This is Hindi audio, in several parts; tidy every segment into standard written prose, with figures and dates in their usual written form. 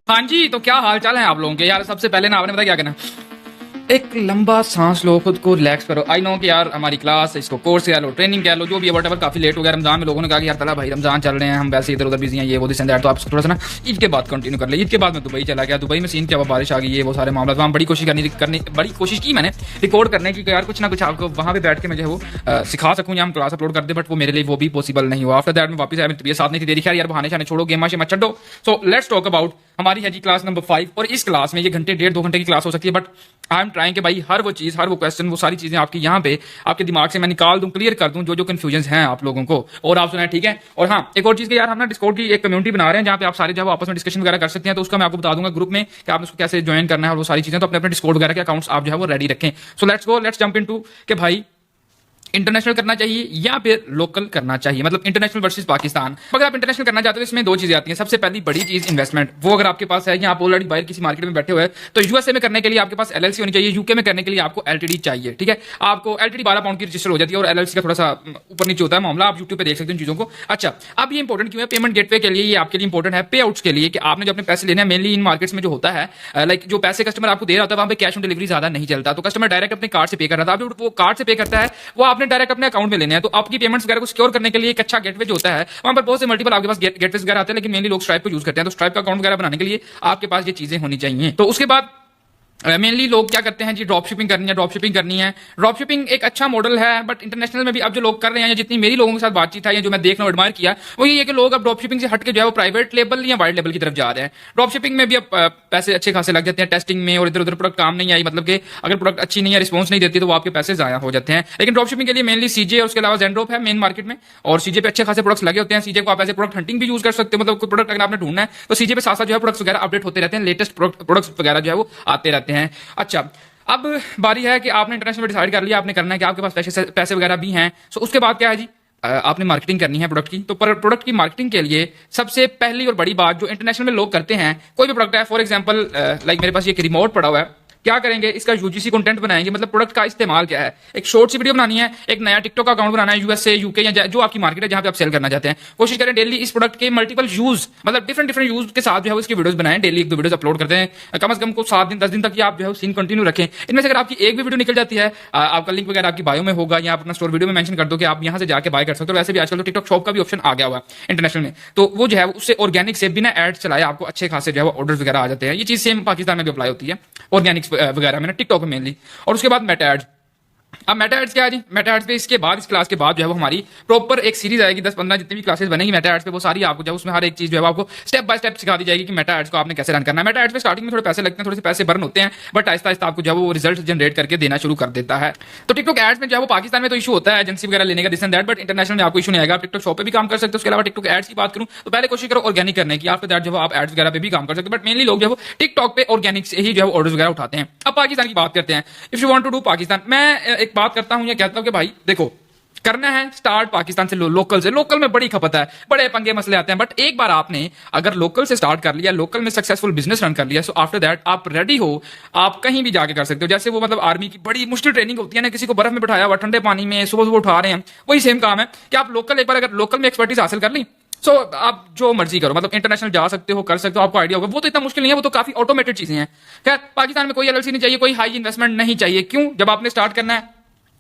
हाँ जी, तो क्या हाल चाल है आप लोगों के यार। सबसे पहले ना आपने पता क्या करना, एक लंबा सांस लो, खुद को रिलैक्स करो। आई नो कि यार हमारी क्लास, इसको कोर्स कह लो, ट्रेनिंग कह लो, जो भी है वट काफी लेट हो गया। रमजान में लोगों ने कहा कि यार तला भाई रमजान चल रहे हैं, हम वैसे इधर उधर बिजी हैं, ये वो दिस एंड दैट, तो आप थोड़ा सा ना ईद के बाद कंटिन्यू कर ले। ईद के बाद मैं दुबई चला गया। दुबई में सीन क्या हुआ, बारिश आ गई, ये वो सारे मामला। वहाँ बड़ी कोशिश की मैंने रिकॉर्ड करने की, यार कुछ ना कुछ आपको वहाँ पे बैठ के मैं जो है वो सिखा सकूँ या हम क्लास अपलोड कर दे, बट वो मेरे लिए वो भी पॉसिबल नहीं हुआ। आफ्टर दैट मैं वापस आया, मेरी तबीयत साथ नहीं थी दे रही। खैर यार बहाने शाने छोड़ो, गेम मत छो। सो लेट्स टॉक अबाउट हमारी है जी क्लास नंबर 5। और इस क्लास में ये घंटे 1.5-2 घंटे की क्लास हो सकती है, बट आई एम ट्राइंग कि भाई हर वो चीज़, हर वो क्वेश्चन, वो सारी चीज़ें आपकी यहाँ पे आपके दिमाग से मैं निकाल दूं, क्लियर कर दूं जो कंफ्यूजन हैं आप लोगों को। और आप सुनाए, ठीक है। और हाँ, एक और चीज़ कि यार हम ना डिस्कॉर्ड की एक कम्युनिटी बना रहे हैं जहाँ पे आप सारे जो आपस में डिस्कशन वगैरह कर सकते हैं। तो उसका मैं आपको बता दूंगा ग्रुप में कि आपने उसको कैसे ज्वाइन करना है और वो सारी चीज़ें। तो अपने अपने डिस्कॉर्ड वगैरह के अकाउंट्स आप जो है वो रेडी रखें। सो लेट्स जंप इनटू कि भाई इंटरनेशनल करना चाहिए या फिर लोकल करना चाहिए, मतलब इंटरनेशनल वर्सेस पाकिस्तान। अगर आप इंटरनेशनल करना चाहते हो, इसमें दो चीजें आती हैं। सबसे पहली बड़ी चीज इन्वेस्टमेंट, वो अगर आपके पास है या आप ऑलरेडी बाहर किसी मार्केट में बैठे हुए हैं, तो यूएसए में करने के लिए आपके पास एलएलसी होनी चाहिए, यूके में करने के लिए आपको एलटीडी चाहिए। ठीक है, आपको एलटीडी 12 पाउंड की रजिस्टर हो जाती है और एलएलसी का थोड़ा सा ऊपर नीचे होता है मामला। आप यूट्यूब पे देख सकते हैं चीजों को। अच्छा, अब ये इंपॉर्टेंट क्यों है पेमेंट गेटवे के लिए? ये आपके लिए इंपॉर्टेंट है पे आउट्स के लिए, कि आपने जो अपने पैसे लेने हैं, मेनली इन मार्केट्स में जो होता है, लाइक जो पैसे कस्टमर आपको दे रहा होता है वहां पे कैश ऑन डिलीवरी ज्यादा नहीं चलता, तो कस्टमर डायरेक्ट अपने कार्ड से पे कर रहा था। अब वो कार्ड से पे करता है, वो आपने डायरेक्ट अपने अकाउंट में लेने हैं। तो आपकी पेमेंट्स वगैरह को सिक्योर करने के लिए एक अच्छा गेटवे जो होता है, वहां पर बहुत से मल्टीपल आपके पास गेटवेज वगैरह आते हैं, लेकिन मेनली लोग स्ट्राइप को यूज करते हैं। तो स्ट्राइप का अकाउंट वगैरह बनाने के लिए आपके पास ये चीजें होनी चाहिए। तो उसके बाद मेनली लोग क्या करते हैं जी, ड्रॉप शिपिंग करनी है, ड्रॉप शिपिंग करनी है। ड्रॉप शिपिंग एक अच्छा मॉडल है, बट इंटरनेशनल में भी अब जो लोग कर रहे हैं, या जितनी मेरी लोगों के साथ बातचीत है या जो मैं देख रहा हूँ, एडमायर किया, वो ये है कि लोग अब ड्रॉप शिपिंग से हट के जो है वो प्राइवेट लेवल या वाइड लेवल की तरफ जा रहे हैं। ड्रॉप शिपिंग में भी अब पैसे अच्छे खासे लग जाते हैं टेस्टिंग में, और इधर उधर प्रोडक्ट काम नहीं आई, मतलब कि अगर प्रोडक्ट अच्छी नहीं है, रिस्पॉन्स नहीं देती, तो वो आपके पैसे जाया हो जाते हैं। लेकिन ड्रॉप शिपिंग के लिए मेनली सीजे और उसके अलावा जेंड्रोप है मेन मार्केट में, और सीजे पे अच्छे खासे प्रोडक्ट्स लगे होते हैं। सीजे को आप ऐसे प्रोडक्ट हंटिंग भी यूज कर सकते हो, मतलब कोई प्रोडक्ट अगर आपने ढूंढना है तो सीजे पे साथ साथ जो है प्रोडक्ट्स वगैरह अपडेट होते रहते हैं, लेटेस्ट प्रोडक्ट्स वगैरह जो है वो आते रहते हैं। अच्छा, अब बारी है कि आपने इंटरनेशनल डिसाइड कर लिया, आपने करना है कि आपके पास पैसे वगैरह भी हैं। सो उसके बाद क्या है जी, आपने मार्केटिंग करनी है प्रोडक्ट की। तो प्रोडक्ट की मार्केटिंग के लिए सबसे पहली और बड़ी बात जो इंटरनेशनल में लोग करते हैं, कोई भी प्रोडक्ट है, फॉर एग्जांपल लाइक मेरे पास ये रिमोट पड़ा हुआ है, क्या करेंगे, इसका यूजीसी कंटेंट बनाएंगे। मतलब प्रोडक्ट का इस्तेमाल क्या है, एक शॉर्ट सी वीडियो बनानी है, एक नया टिकटॉक अकाउंट बनाना है यूएसए यूके या जो आपकी मार्केट है जहां पे आप सेल करना चाहते हैं। कोशिश करें डेली इस प्रोडक्ट के मल्टीपल यूज, मतलब डिफरेंट यूज के साथ जो है उसकी वीडियोस बनाएं। डेली 1-2 वीडियोस अपलोड करते हैं, कम से कम को 7 दिन 10 दिन तक आप जो है सीन कंटिन्यू रखें। इनमें से अगर आपकी एक भी वीडियो निकल जाती है, आपका लिंक वगैरह आपकी बायो में होगा, या अपना स्टोर वीडियो में मेंशन कर दो कि आप यहां से जाके बाय कर सकते हो। वैसे भी आजकल तो टिकटॉक शॉप का भी ऑप्शन आ गया हुआ है इंटरनेशनल में, तो वो जो है उससे ऑर्गेनिक से बिना एड चलाए आपको अच्छे खासे जो है ऑर्डर वगैरह आ जाते हैं। ये चीज सेम पाकिस्तान में भी अप्लाई होती है ऑर्गेनिक्स वगैरह में ना, टिकटॉक मेनली। और उसके बाद मेटा एड्स। अब मेटा एड्स क्या है जी, मेटा एड्स पे इसके बाद, इस क्लास के बाद जो है वो हमारी प्रॉपर एक सीरीज आएगी, 10-15 जितनी भी क्लासेस बनेगी मेटा एड्स पे, वो सारी आपको जो है उसमें हर एक चीज जो है आपको स्टेप बाय स्टेप सिखा दी जाएगी कि मेटा एड्स को आपने कैसे रन करना है। मेटा एड्स पे स्टार्टिंग में थोड़े पैसे लगते हैं, थोड़े से पैसे बर्न होते हैं, बट आहिस्ता आहिस्ता आपको जो है वो रिजल्ट जनरेट करके देना शुरू कर देता है। तो टिकटॉक एड्स में जो है वो पाकिस्तान में तो इशू होता है एजेंसी वगैरह लेने का, this and that, but international में आपको इशू नहीं आएगा। आप टिकटॉक शॉप पे भी काम कर सकते हो। उसके अलावा टिकटॉक एड्स की बात करूं तो पहले कोशिश करो ऑर्गेनिक करने की, आफ्टर दैट जो आप एड्स वगैरह पे भी काम कर सकते हो, बट मेनली लोग जो है वो टिकटॉक पे ऑर्गेनिक से ही जो है ऑर्डर्स वगैरह उठाते हैं। अब पाकिस्तान की बात करते हैं। If you want to do Pakistan, मैं एक बात करता हूं, या कहता हूं कि भाई देखो, करना है स्टार्ट पाकिस्तान से, लोकल से। लोकल में बड़ी खपत है, बड़े पंगे मसले आते हैं, बट एक बार आपने अगर लोकल से स्टार्ट कर लिया, लोकल में सक्सेसफुल बिजनेस रन कर लिया, सो आफ्टर दैट आप रेडी हो, आप कहीं भी जाके कर सकते हो। जैसे वो मतलब आर्मी की बड़ी मुश्किल ट्रेनिंग होती है ना, किसी को बर्फ में बिठाया हुआ ठंडे पानी में सुबह सुबह उठा रहे हैं, वही सेम काम है कि आप लोकल एक बार अगर लोकल में एक्सपर्टीज हासिल कर ली, सो आप जो मर्जी करो, मतलब इंटरनेशनल जा सकते हो, कर सकते हो, आपको आइडिया होगा। वो तो इतना मुश्किल नहीं है, वो तो काफी ऑटोमेटेड चीजें हैं। खैर, पाकिस्तान में कोई एलएलसी नहीं चाहिए, कोई हाई इन्वेस्टमेंट नहीं चाहिए। क्यों? जब आपने स्टार्ट करना है,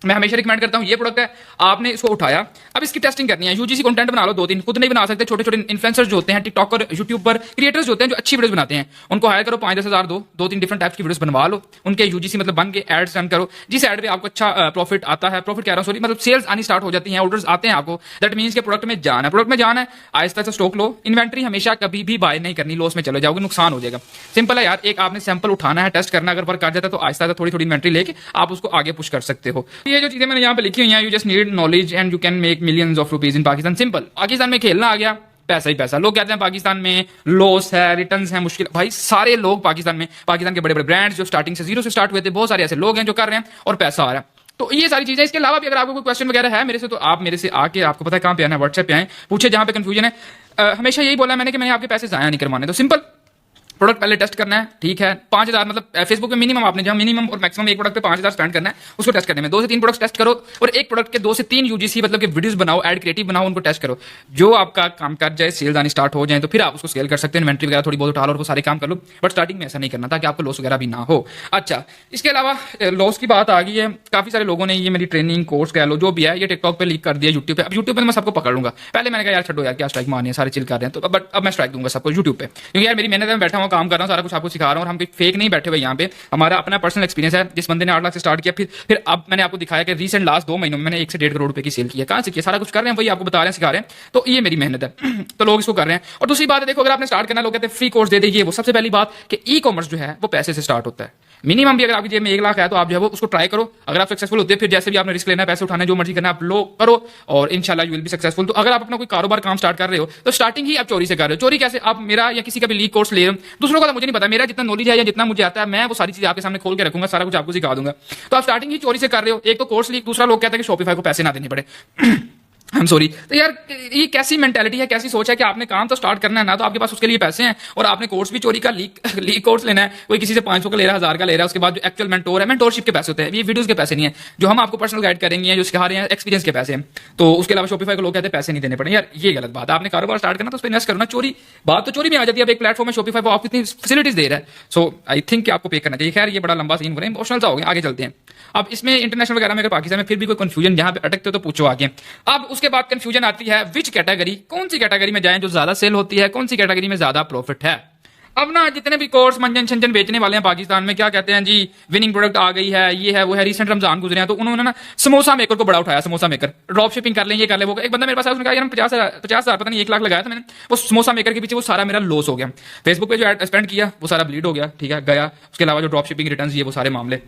मैं हमेशा रिकमेंड करता हूं, ये प्रोडक्ट है, आपने इसको उठाया, अब इसकी टेस्टिंग करनी है। यूजीसी कंटेंट बना लो 2-3, खुद नहीं बना सकते, छोटे छोटे इन्फ्लुएंसर्स जो होते हैं, टिकटॉकर, यूट्यूबर, क्रिएटर्स जो होते हैं जो अच्छी वीडियोस बनाते हैं, उनको हायर करो, 5-10 हज़ार दो, 2-3 डिफरेंट टाइप्स की वीडियोस बनवा लो, उनके यूजीसी मतलब बन के एड्स रन करो। जिस एड पे आपको अच्छा प्रॉफिट आता है, प्रॉफिट कह रहा हूं सॉरी, मतलब सेल्स आनी स्टार्ट हो जाती है, ऑर्डर्स आते हैं आपको, दैट मीन्स के प्रोडक्ट में जाना है, प्रोडक्ट में जाना है, आहिस्ता से स्टॉक लो। इन्वेंट्री हमेशा कभी भी बाय नहीं करनी, लॉस में चले जाओगे, नुकसान हो जाएगा। सिंपल है यार, एक आपने सैंपल उठाना है, टेस्ट करना, अगर वर्क कर जाता है तो आहिस्ता से थोड़ी थोड़ी इन्वेंट्री लेके आप उसको आगे पुश कर सकते हो। ये जो चीजें मैंने यहाँ पे you just need knowledge and you can make millions of rupees in Pakistan. Simple, Pakistan में खेलना आ गया, पैसा ही पैसा। लोग कहते हैं पाकिस्तान में लॉस है, रिटर्न्स है, मुश्किल। भाई सारे लोग पाकिस्तान के बड़े बड़े ब्रांड्स जो स्टार्टिंग से जीरो से स्टार्ट हुए थे, बहुत सारे ऐसे लोग हैं जो कर रहे हैं और पैसा आ रहा है। तो ये सारी चीजें, इसके अलावा भी अगर आपको कोई क्वेश्चन वगैरह है मेरे से, तो आप मेरे से आके, आपको पता है कहां पे आना है, व्हाट्सएप पे आए, पूछे जहां पे कंफ्यूजन है। हमेशा यही बोला मैंने कि मैंने आपके पैसे जाया नहीं करवाने। तो सिंपल, प्रोडक्ट पहले टेस्ट करना है, ठीक है। 5,000 मतलब फेसबुक पे मिनिमम आपने जहाँ मिनिमम और मैक्सिमम एक प्रोडक्ट पे 5,000 स्पेंड करना है, उसको टेस्ट करने में 2 से 3 प्रोडक्ट टेस्ट करो और एक प्रोडक्ट के 2 से 3 यूजीसी मतलब कि वीडियोस बनाओ, एड क्रिएटिव बनाओ, उनको टेस्ट करो। जो आपका काम कर जाए, सेल्स आनी स्टार्ट हो जाए तो फिर आप उसको स्केल कर सकते हैं, इन्वेंट्री वगैरह थोड़ी बहुत उठा लो और वो सारे काम कर लो, बट स्टार्टिंग में ऐसा नहीं करना ताकि आपको लॉस वगैरह भी ना हो। अच्छा, इसके अलावा लॉस की बात आ गई है, काफी सारे लोगों ने ये मेरी ट्रेनिंग कोर्स कह लो जो भी है ये टिकटॉक पे लीक कर दिया, यूट्यूब पे। अब यूट्यूब पे मैं सबको पकड़ लूंगा। पहले मैंने कहा यार छोड़ो यार क्या स्ट्राइक मारनी है, सारे चिल कर रहे हैं, तो बट अब मैं स्ट्राइक दूंगा सबको यूट्यूब पे, क्योंकि यार मेरी मेहनत में बैठा हुआ काम कर रहा हूँ, सारा कुछ आपको सिखा रहा हूँ और हम कोई फेक नहीं बैठे हुए यहाँ पे। हमारा अपना पर्सनल एक्सपीरियंस है। जिस बंदे ने 8 लाख से स्टार्ट किया, फिर अब मैंने आपको दिखाया कि रीसेंट लास्ट 2 महीनों में मैंने 1 से 1.5 करोड़ रुपए की सेल की है। कहाँ से किया, सारा कुछ कर रहे हैं, वही आपको बता रहे हैं, सिखा रहे हैं, तो ये मेरी मेहनत है। तो लोग इसको कर रहे हैं। और दूसरी बात है, देखो अगर आपने स्टार्ट करना, लोग कहते हैं फ्री कोर्स दे दीजिए, वो सबसे पहली बात कि ई कॉमर्स जो है वो पैसे से स्टार्ट होता है। मिनिमम भी अगर आपकी जेब में 1 लाख है तो आप जो है वो उसको ट्राई करो। अगर आप सक्सेसफुल होते हैं फिर जैसे भी आपने रिस्क लेना है, पैसे उठाना है, जो मर्जी करना है आप लो करो और इंशाल्लाह यू विल बी सक्सेसफुल। तो अगर आप अपना कोई कारोबार काम स्टार्ट कर रहे हो तो स्टार्टिंग ही आप चोरी से कर रहे हो। चोरी कैसे, आप मेरा या किसी का भी लीक कोर्स ले रहे हो, दूसरों का तो मुझे नहीं पता, मेरा जितना नॉलेज है या जितना मुझे आता है मैं वो सारी चीजें आपके सामने खोल के रखूंगा, सारा कुछ आपको सिखा दूंगा। तो आप स्टार्टिंग ही चोरी से कर रहे हो। एक तो कोर्स लीक, दूसरा लोग कहते हैं कि शॉपिफाई को पैसे ना देने पड़े। I am sorry. तो यार ये कैसी मेंटालिटी है, कैसी सोच है कि आपने काम तो स्टार्ट करना है ना, तो आपके पास उसके लिए पैसे हैं और आपने कोर्स भी चोरी का लीक कोर्स लेना है। कोई किसी से 500 का ले रहा है, 1000 का ले रहा है, उसके बाद जो एक्चुअल मेंटोर है, मेंटोरशिप के पैसे होते हैं, ये वीडियोस के पैसे नहीं है। जो हम आपको पर्सनल गाइड करेंगे, जो सिखा रहे हैं, एक्सपीरियंस के पैसे हैं। तो उसके अलावा शॉपिफाई को लोग कहते हैं पैसे नहीं देने पड़े। यार ये गलत बात है। आपने कारोबार स्टार्ट करना तो उस पर इन्वेस्ट करना। चोरी बात तो चोरी में आ जाती है। अब एक प्लेटफॉर्म है शॉपिफाई, वो आपको इतनी फैसिलिटीज दे रहा है, सो आई थिंक आपको पे करना चाहिए। खैर ये बड़ा लंबा सीन हो रहा है, इमोशनल सा हो गया, आगे चलते हैं। अब इसमें इंटरनेशनल वगैरह में अगर पाकिस्तान में फिर भी कोई कंफ्यूजन यहाँ पे अटकते हो तो पूछो आगे। अब उसके बाद कंफ्यूजन आती है विच कैटेगरी, कौन सी कैटेगरी में जाएं जो ज्यादा सेल होती है, कौन सी कैटेगरी में ज्यादा प्रॉफिट है। अब ना जितने भी कोर्स मंजन शंजन बेचने वाले हैं पाकिस्तान में, क्या कहते हैं जी विनिंग प्रोडक्ट आ गई है, ये है वो है। रिसेंट रमजान गुजरे हैं तो उन्होंने ना समोसा मेकर को बड़ा उठाया, समोसा मेकर ड्रॉप शिपिंग कर लें, ये कर ले वो। एक बंदा मेरे पास आया, उसने कहा यार 50,000 पता नहीं 1 लाख लगाया था मैंने, वो समोसा मेकर के पीछे वो सारा मेरा लॉस हो गया। फेसबुक पे जो एड स्पेंड किया वो सारा ब्लीड हो गया, ठीक है गया। उसके अलावा जो ड्रॉप शिपिंग रिटर्न ये वो सारे मामले।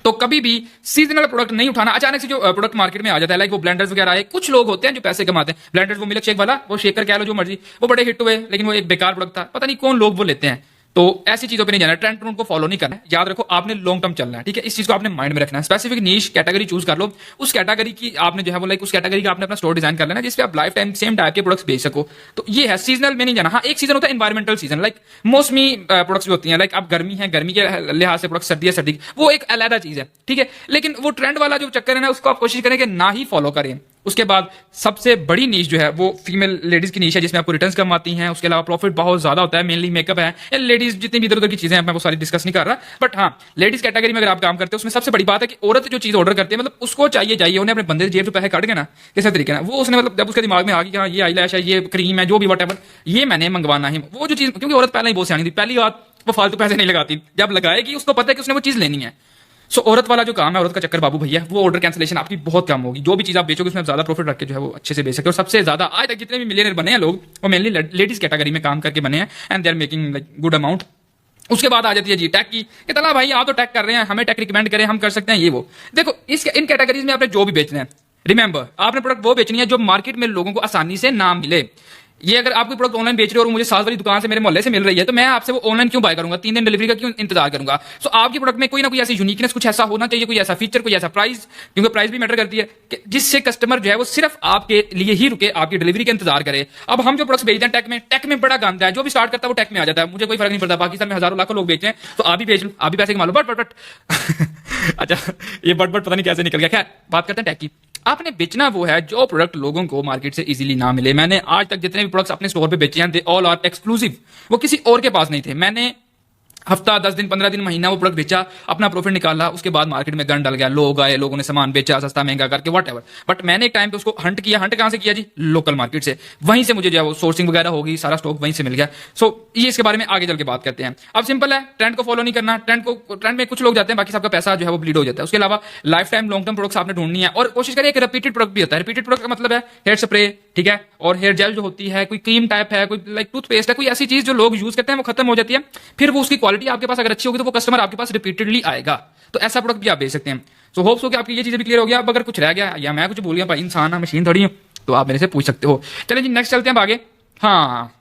तो कभी भी सीजनल प्रोडक्ट नहीं उठाना। अचानक से जो प्रोडक्ट मार्केट में आ जाता है, लाइक वो ब्लेंडर्स वगैरह आए, कुछ लोग होते हैं जो पैसे कमाते हैं। ब्लेंडर्स, वो मिल्क शेक वाला, वो शेकर कह लो जो मर्जी, वो बड़े हिट हुए, लेकिन वो एक बेकार प्रोडक्ट था, पता नहीं कौन लोग वो लेते हैं। तो ऐसी चीजों पे नहीं जाना, ट्रेंड को फॉलो नहीं करना है। याद रखो आपने लॉन्ग टर्म चलना है, ठीक है। इस चीज को आपने माइंड में रखना है। स्पेसिफिक नीश कैटेगरी चूज कर लो, उस कैटेगरी की आपने जो है वो लाइक उस कैटेगरी का आपने अपना स्टोर डिजाइन कर लेना जिसपे आप लाइफ टाइम सेम टाइप के प्रोडक्ट्स बेच सको। तो ये है, सीजनल में नहीं जाना। हाँ एक सीजन होता है एनवायरमेंटल सीजन, लाइक मौसमी प्रोडक्ट्स भी होती हैं, लाइक आप गर्मी है, गर्मी के लिहाज से प्रोडक्ट, सर्दी है सर्दी, वो एक अलग चीज है, ठीक है। लेकिन वो ट्रेंड वाला जो चक्कर है ना, उसको आप कोशिश करें कि ना ही फॉलो करें। उसके बाद सबसे बड़ी नीश जो है वो फीमेल लेडीज की नीश है, जिसमें आपको रिटर्न्स कम आती हैं। उसके अलावा प्रॉफिट बहुत ज्यादा होता है, मेनली मेकअप है, लेडीज जितनी भी इधर उधर की चीजें हैं मैं वो सारी डिस्कस नहीं कर रहा। बट हाँ लेडीज कैटेगरी में अगर आप काम करते हो, उसमें सबसे बड़ी बात है कि औरत जो चीज ऑर्डर करती है, मतलब उसको चाहिए उन्हें अपने बंदे जेब से पैसे काट के ना किसी तरीके ना, वो उसने मतलब जब उसके दिमाग में आ गया ये आईलैश है, ये क्रीम है, जो भी वट ये मैंने मंगवाना है, वो जो चीज, क्योंकि औरत पहले ही बहुत सियानी थी। पहली बात वो फालतू पैसे नहीं लगाती, जब लगाएगी उसको पता है कि उसने वो चीज लेनी है। सो औरत वाला जो काम है, औरत का चक्कर बाबू भैया, वो ऑर्डर कैंसिलेशन आपकी बहुत कम होगी। जो भी चीज आप बेचोगे उसमें ज्यादा प्रॉफिट रख के जो है वो अच्छे से बेच सकते हो। और सबसे ज्यादा आज तक जितने भी मिलियनर बने हैं लोग, वो मेनली लेडीज कैटेगरी में काम करके बने हैं, and they are making like good amount. उसके बाद आ जाती है जी टैग की, कि तला भाई आप तो टैग कर रहे हैं, हमें टैग रिकमेंड करें, हम कर सकते हैं ये वो। देखो इन कैटेगरीज में आपने जो भी बेचना है, रिमेंबर आपने प्रोडक्ट वो बेचनी है जो मार्केट में लोगों को आसानी से ना मिले। ये अगर आप कोई प्रोडक्ट ऑनलाइन बेच रहे हो और मुझे साथ वाली दुकान से मेरे मोहल्ले से मिल रही है, तो मैं आपसे वो ऑनलाइन क्यों बाय करूंगा, 3 दिन डिलीवरी का क्यों इंतजार करूंगा। सो आपके प्रोडक्ट में कोई ना कोई ऐसी यूनिकनेस, कुछ ऐसा होना चाहिए, कोई ऐसा फीचर, कोई ऐसा प्राइस, क्योंकि प्राइस भी मैटर करती है, कि जिससे कस्टमर जो है वो सिर्फ आपके लिए ही रुके, आपकी डिलीवरी का इंतजार करे। अब हम जो प्रोडक्ट्स बेचते हैं टेक में बड़ा गंदा है, जो भी स्टार्ट करता है वो टेक में आ जाता है। मुझे कोई फर्क नहीं पड़ता, पाकिस्तान में हजारों लाखों लोग बेच रहे हैं, तो आप भी बेच लो, आप भी पैसे कमा लो। बट अच्छा ये बट पता नहीं कैसे निकल गया। खैर बात करते हैं टैग की। आपने बेचना वो है जो प्रोडक्ट लोगों को मार्केट से इजीली ना मिले। मैंने आज तक जितने भी प्रोडक्ट्स अपने स्टोर पे बेचे हैं, दे ऑल आर एक्सक्लूसिव, वो किसी और के पास नहीं थे। मैंने हफ्ता 10 दिन 15 दिन महीना वो प्रोडक्ट बेचा, अपना प्रॉफिट निकाला, उसके बाद मार्केट में गन डल गया, लोग आए, लोगों ने सामान बेचा सस्ता महंगा करके वट एवर। बट मैंने एक टाइम पे उसको हंट किया। हंट कहां से किया जी, लोकल मार्केट से। वहीं से मुझे जो है वो सोर्सिंग वगैरह होगी, सारा स्टॉक वहीं से मिल गया। सो ये इसके बारे में आगे चल के बात करते हैं। अब सिंपल है, ट्रेंड को फॉलो नहीं करना। ट्रेंड में कुछ लोग जाते हैं, बाकी सबका पैसा जो है वो ब्लीड हो जाता है। उसके अलावा life time long term products आपने ढूंढनी है, और कोशिश करिए कि रिपीटेड प्रोडक्ट भी होता है। रिपीटेड प्रोडक्ट का मतलब है हेयर स्प्रे, ठीक है, और हेयर जेल जो होती है, कोई क्रीम टाइप है, कोई लाइक टूथपेस्ट है, कोई ऐसी चीज जो लोग यूज करते हैं वो खत्म हो जाती है, फिर वो उसकी क्वालिटी आपके पास अगर अच्छी होगी तो वो कस्टमर आपके पास रिपीटेडली आएगा। तो ऐसा प्रोडक्ट भी आप बेच सकते हैं। सो होप्स हो कि आपकी ये चीजें भी क्लियर हो गया। अब अगर कुछ रह गया या मैं कुछ भूल गया, भाई इंसान है, मशीन थोड़ी हूं, तो आप मेरे से पूछ सकते हो। चलिए जी नेक्स्ट चलते हैं आगे। हाँ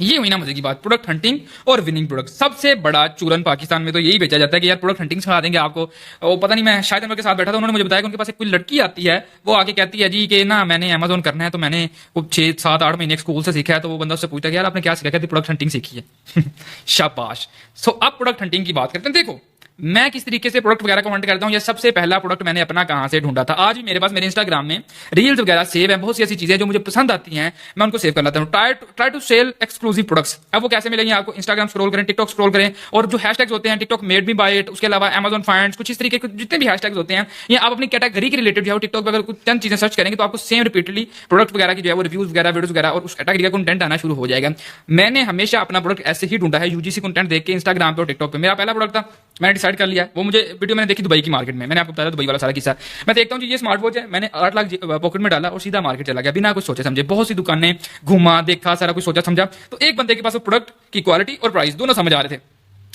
ये हुई ना मजे की बात, प्रोडक्ट हंटिंग और विनिंग प्रोडक्ट। सबसे बड़ा चूरन पाकिस्तान में तो यही बेचा जाता है कि यार प्रोडक्ट हंटिंग सिखा देंगे आपको। वो पता नहीं, मैं शायद उनके साथ बैठा था, उन्होंने मुझे बताया कि उनके पास एक कोई लड़की आती है, वो आके कहती है जी कि ना मैंने अमेजोन करना है, तो मैंने वो 6 7 8 महीने स्कूल से सीखा है। तो वो बंदा उससे पूछता है कि यार आपने क्या सीखा, कहती प्रोडक्ट हंटिंग सीखी है। शाबाश। सो अब प्रोडक्ट हंटिंग की बात करते हैं। देखो मैं किस तरीके से प्रोडक्ट वगैरह को हंट करता हूँ, या सबसे पहला प्रोडक्ट मैंने अपना कहाँ से ढूंढा था। आज भी मेरे पास मेरे इंस्टाग्राम में रील्स वगैरह सेव है, बहुत सी ऐसी चीजें जो मुझे पसंद आती हैं, मैं उनको सेव कर लेता हूँ। Try to sell exclusive products. अब वो कैसे मिलेंगे आपको, इंस्टाग्राम स्क्रॉल करें, टिकटॉक स्क्रॉल करें, और जो हैशटैग्स होते हैं TikTok made me buy it, उसके अलावा अमेजॉन फाइंड्स, कुछ इस तरीके के जितने भी हैशटैग्स होते हैं, या आप अपनी कैटेगरी के रिलेटेड जो है टिकटॉक पर अगर कुछ चंद चीजें सर्च करेंगे तो आपको सेम रिपीटली प्रोडक्ट वगैरह की जो है वो रिव्यूज वगैरह वीडियोस वगैरह और उस कैटेगरी का कंटेंट आना शुरू हो जाएगा। मैंने हमेशा अपना प्रोडक्ट ऐसे ही ढूंढा है, यूजीसी कंटेंट देख के इंस्टाग्राम पे और टिकटॉक पे। मेरा पहला प्रोडक्ट था, मैंने डिसाइड कर लिया। वो मुझे वीडियो मैंने देखी दुबई की मार्केट में, मैंने आपको बताया दुबई वाला सारा किस्सा। मैं देखता हूँ ये स्मार्ट वॉच है, मैंने 8 लाख पॉकेट में डाला और सीधा मार्केट चला गया बिना कुछ सोचे समझे। बहुत सी दुकानें घूमा, देखा, सारा कुछ सोचा समझा, तो एक बंदे के पास वो प्रोडक्ट की क्वालिटी और प्राइस दोनों समझ आ रहे थे।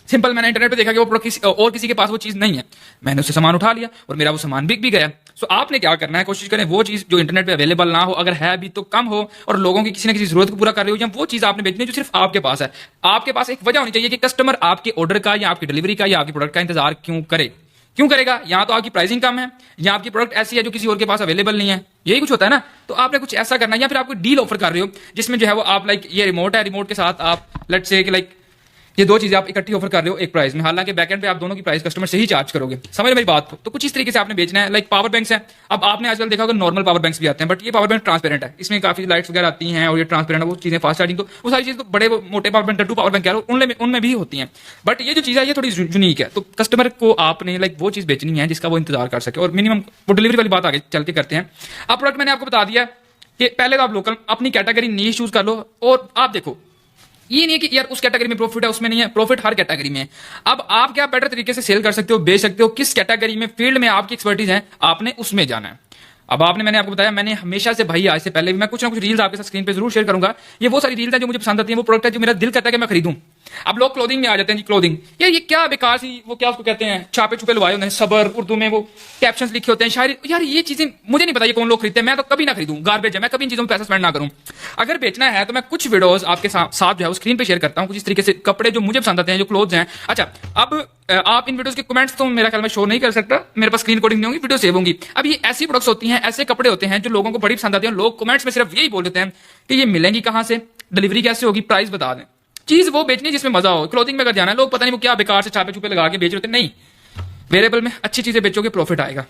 सिंपल, मैंने इंटरनेट पे देखा कि वो प्रोडक्ट और किसी के पास वो चीज नहीं है, मैंने उससे सामान उठा लिया और मेरा वो सामान बिक भी गया। सो आपने क्या करना है, कोशिश करें वो चीज जो इंटरनेट पे अवेलेबल ना हो, अगर है भी तो कम हो, और लोगों की किसी न किसी जरूरत को पूरा कर रहे हो, या वो चीज आपने बेचनी है जो सिर्फ आपके पास है। आपके पास एक वजह होनी चाहिए कि कस्टमर आपके ऑर्डर का या आपकी डिलीवरी का या आपके प्रोडक्ट का इंतजार क्यों करेगा। या तो आपकी प्राइसिंग कम है, या आपकी प्रोडक्ट ऐसी है जो किसी और के पास अवेलेबल नहीं है, यही कुछ होता है ना। तो आपने कुछ ऐसा करना है, या फिर आप कोई डील ऑफर कर रहे हो जिसमें जो है वो आप लाइक ये रिमोट है, रिमोट के साथ आप लेट्स से कि लाइक ये दो चीजें आप इकट्ठी ऑफर कर रहे हो एक प्राइस में, हालांकि बैकएंड पे आप दोनों की प्राइस कस्टमर से ही चार्ज करोगे। समझ मेरी बात को। तो कुछ इस तरीके से आपने बेचना है। लाइक पावर बैंक्स है, अब आपने आजकल देखा होगा नॉर्मल पावर बैंक्स भी आते हैं, बट ये पावर बैंक ट्रांसपेरेंट है, इसमें काफी लाइट्स वगैरह आती हैं और ये ट्रांसपेरेंट है, वो चीजें फास्ट चार्जिंग, तो वो सारी चीजें तो बड़े मोटे power bank, two power bank कह रहा हूं, उनमें भी होती हैं। बट ये जो चीज है ये थोड़ी यूनिक है, तो कस्टमर को आपने लाइक वो चीज बेचनी है जिसका वो इंतजार कर सके, और मिनिमम वो डिलीवरी वाली बात आगे चल के करते हैं। अब प्रोडक्ट मैंने आपको बता दिया कि पहले तो आप लोकल अपनी कैटेगरी नीश चूज कर लो, और आप देखो ये नहीं है कि यार उस कैटेगरी में प्रॉफिट है उसमें नहीं है, प्रॉफिट हर कैटेगरी में है। अब आप क्या बेटर तरीके से सेल कर सकते हो, बेच सकते हो, किस कैटेगरी में फील्ड में आपकी एक्सपर्टीज है, आपने उसमें जाना है। अब मैंने आपको बताया, मैंने हमेशा से भाई आज से पहले भी मैं कुछ ना कुछ रील्स आपके साथ स्क्रीन पे जरूर शेयर करूंगा। ये वो सारी रील्स है जो मुझे पसंद आती है, वो प्रोडक्ट है जो मेरा दिल करता है कि मैं खरीदूं। अब लोग क्लोथिंग में आ जाते हैं जी, क्लोथिंग यार ये क्या बेकार सी, वो क्या उसको कहते हैं, छापे छुपे लवाए होते हैं, सबर उर्दू में वो कैप्शंस लिखे होते हैं, शायरी, यार ये चीजें मुझे नहीं पता ये कौन लोग खरीदते हैं, मैं तो कभी ना खरीदूं, गार्बेज है, मैं कभी इन चीजों में पैसा स्पेंड ना करूं। अगर बेचना है तो मैं कुछ वीडियोस आपके साथ जो है स्क्रीन पे शेयर करता हूं, कुछ इस तरीके से कपड़े जो मुझे पसंद आते हैं, जो क्लोथ्स हैं। अच्छा, अब आप इन वीडियोस के कमेंट्स तो मेरा ख्याल में शो नहीं कर सकता, मेरे पास स्क्रीन रिकॉर्डिंग नहीं होगी, वीडियो सेव होंगी। अब ये ऐसी प्रोडक्ट्स होती हैं, ऐसे कपड़े होते हैं जो लोगों को बड़ी पसंद आती है, लोग कमेंट्स में सिर्फ यही बोल देते हैं कि ये मिलेंगी कहां से, डिलीवरी कैसे होगी, प्राइस बता दें। चीज वो बेचनी जिसमें मजा हो। क्लोथिंग में अगर जाना है, लोग पता नहीं वो क्या बेकार से छापे छुपे लगा के बेच रहे होते, नहीं, वेरिएबल में अच्छी चीजें बेचोगे प्रॉफिट आएगा।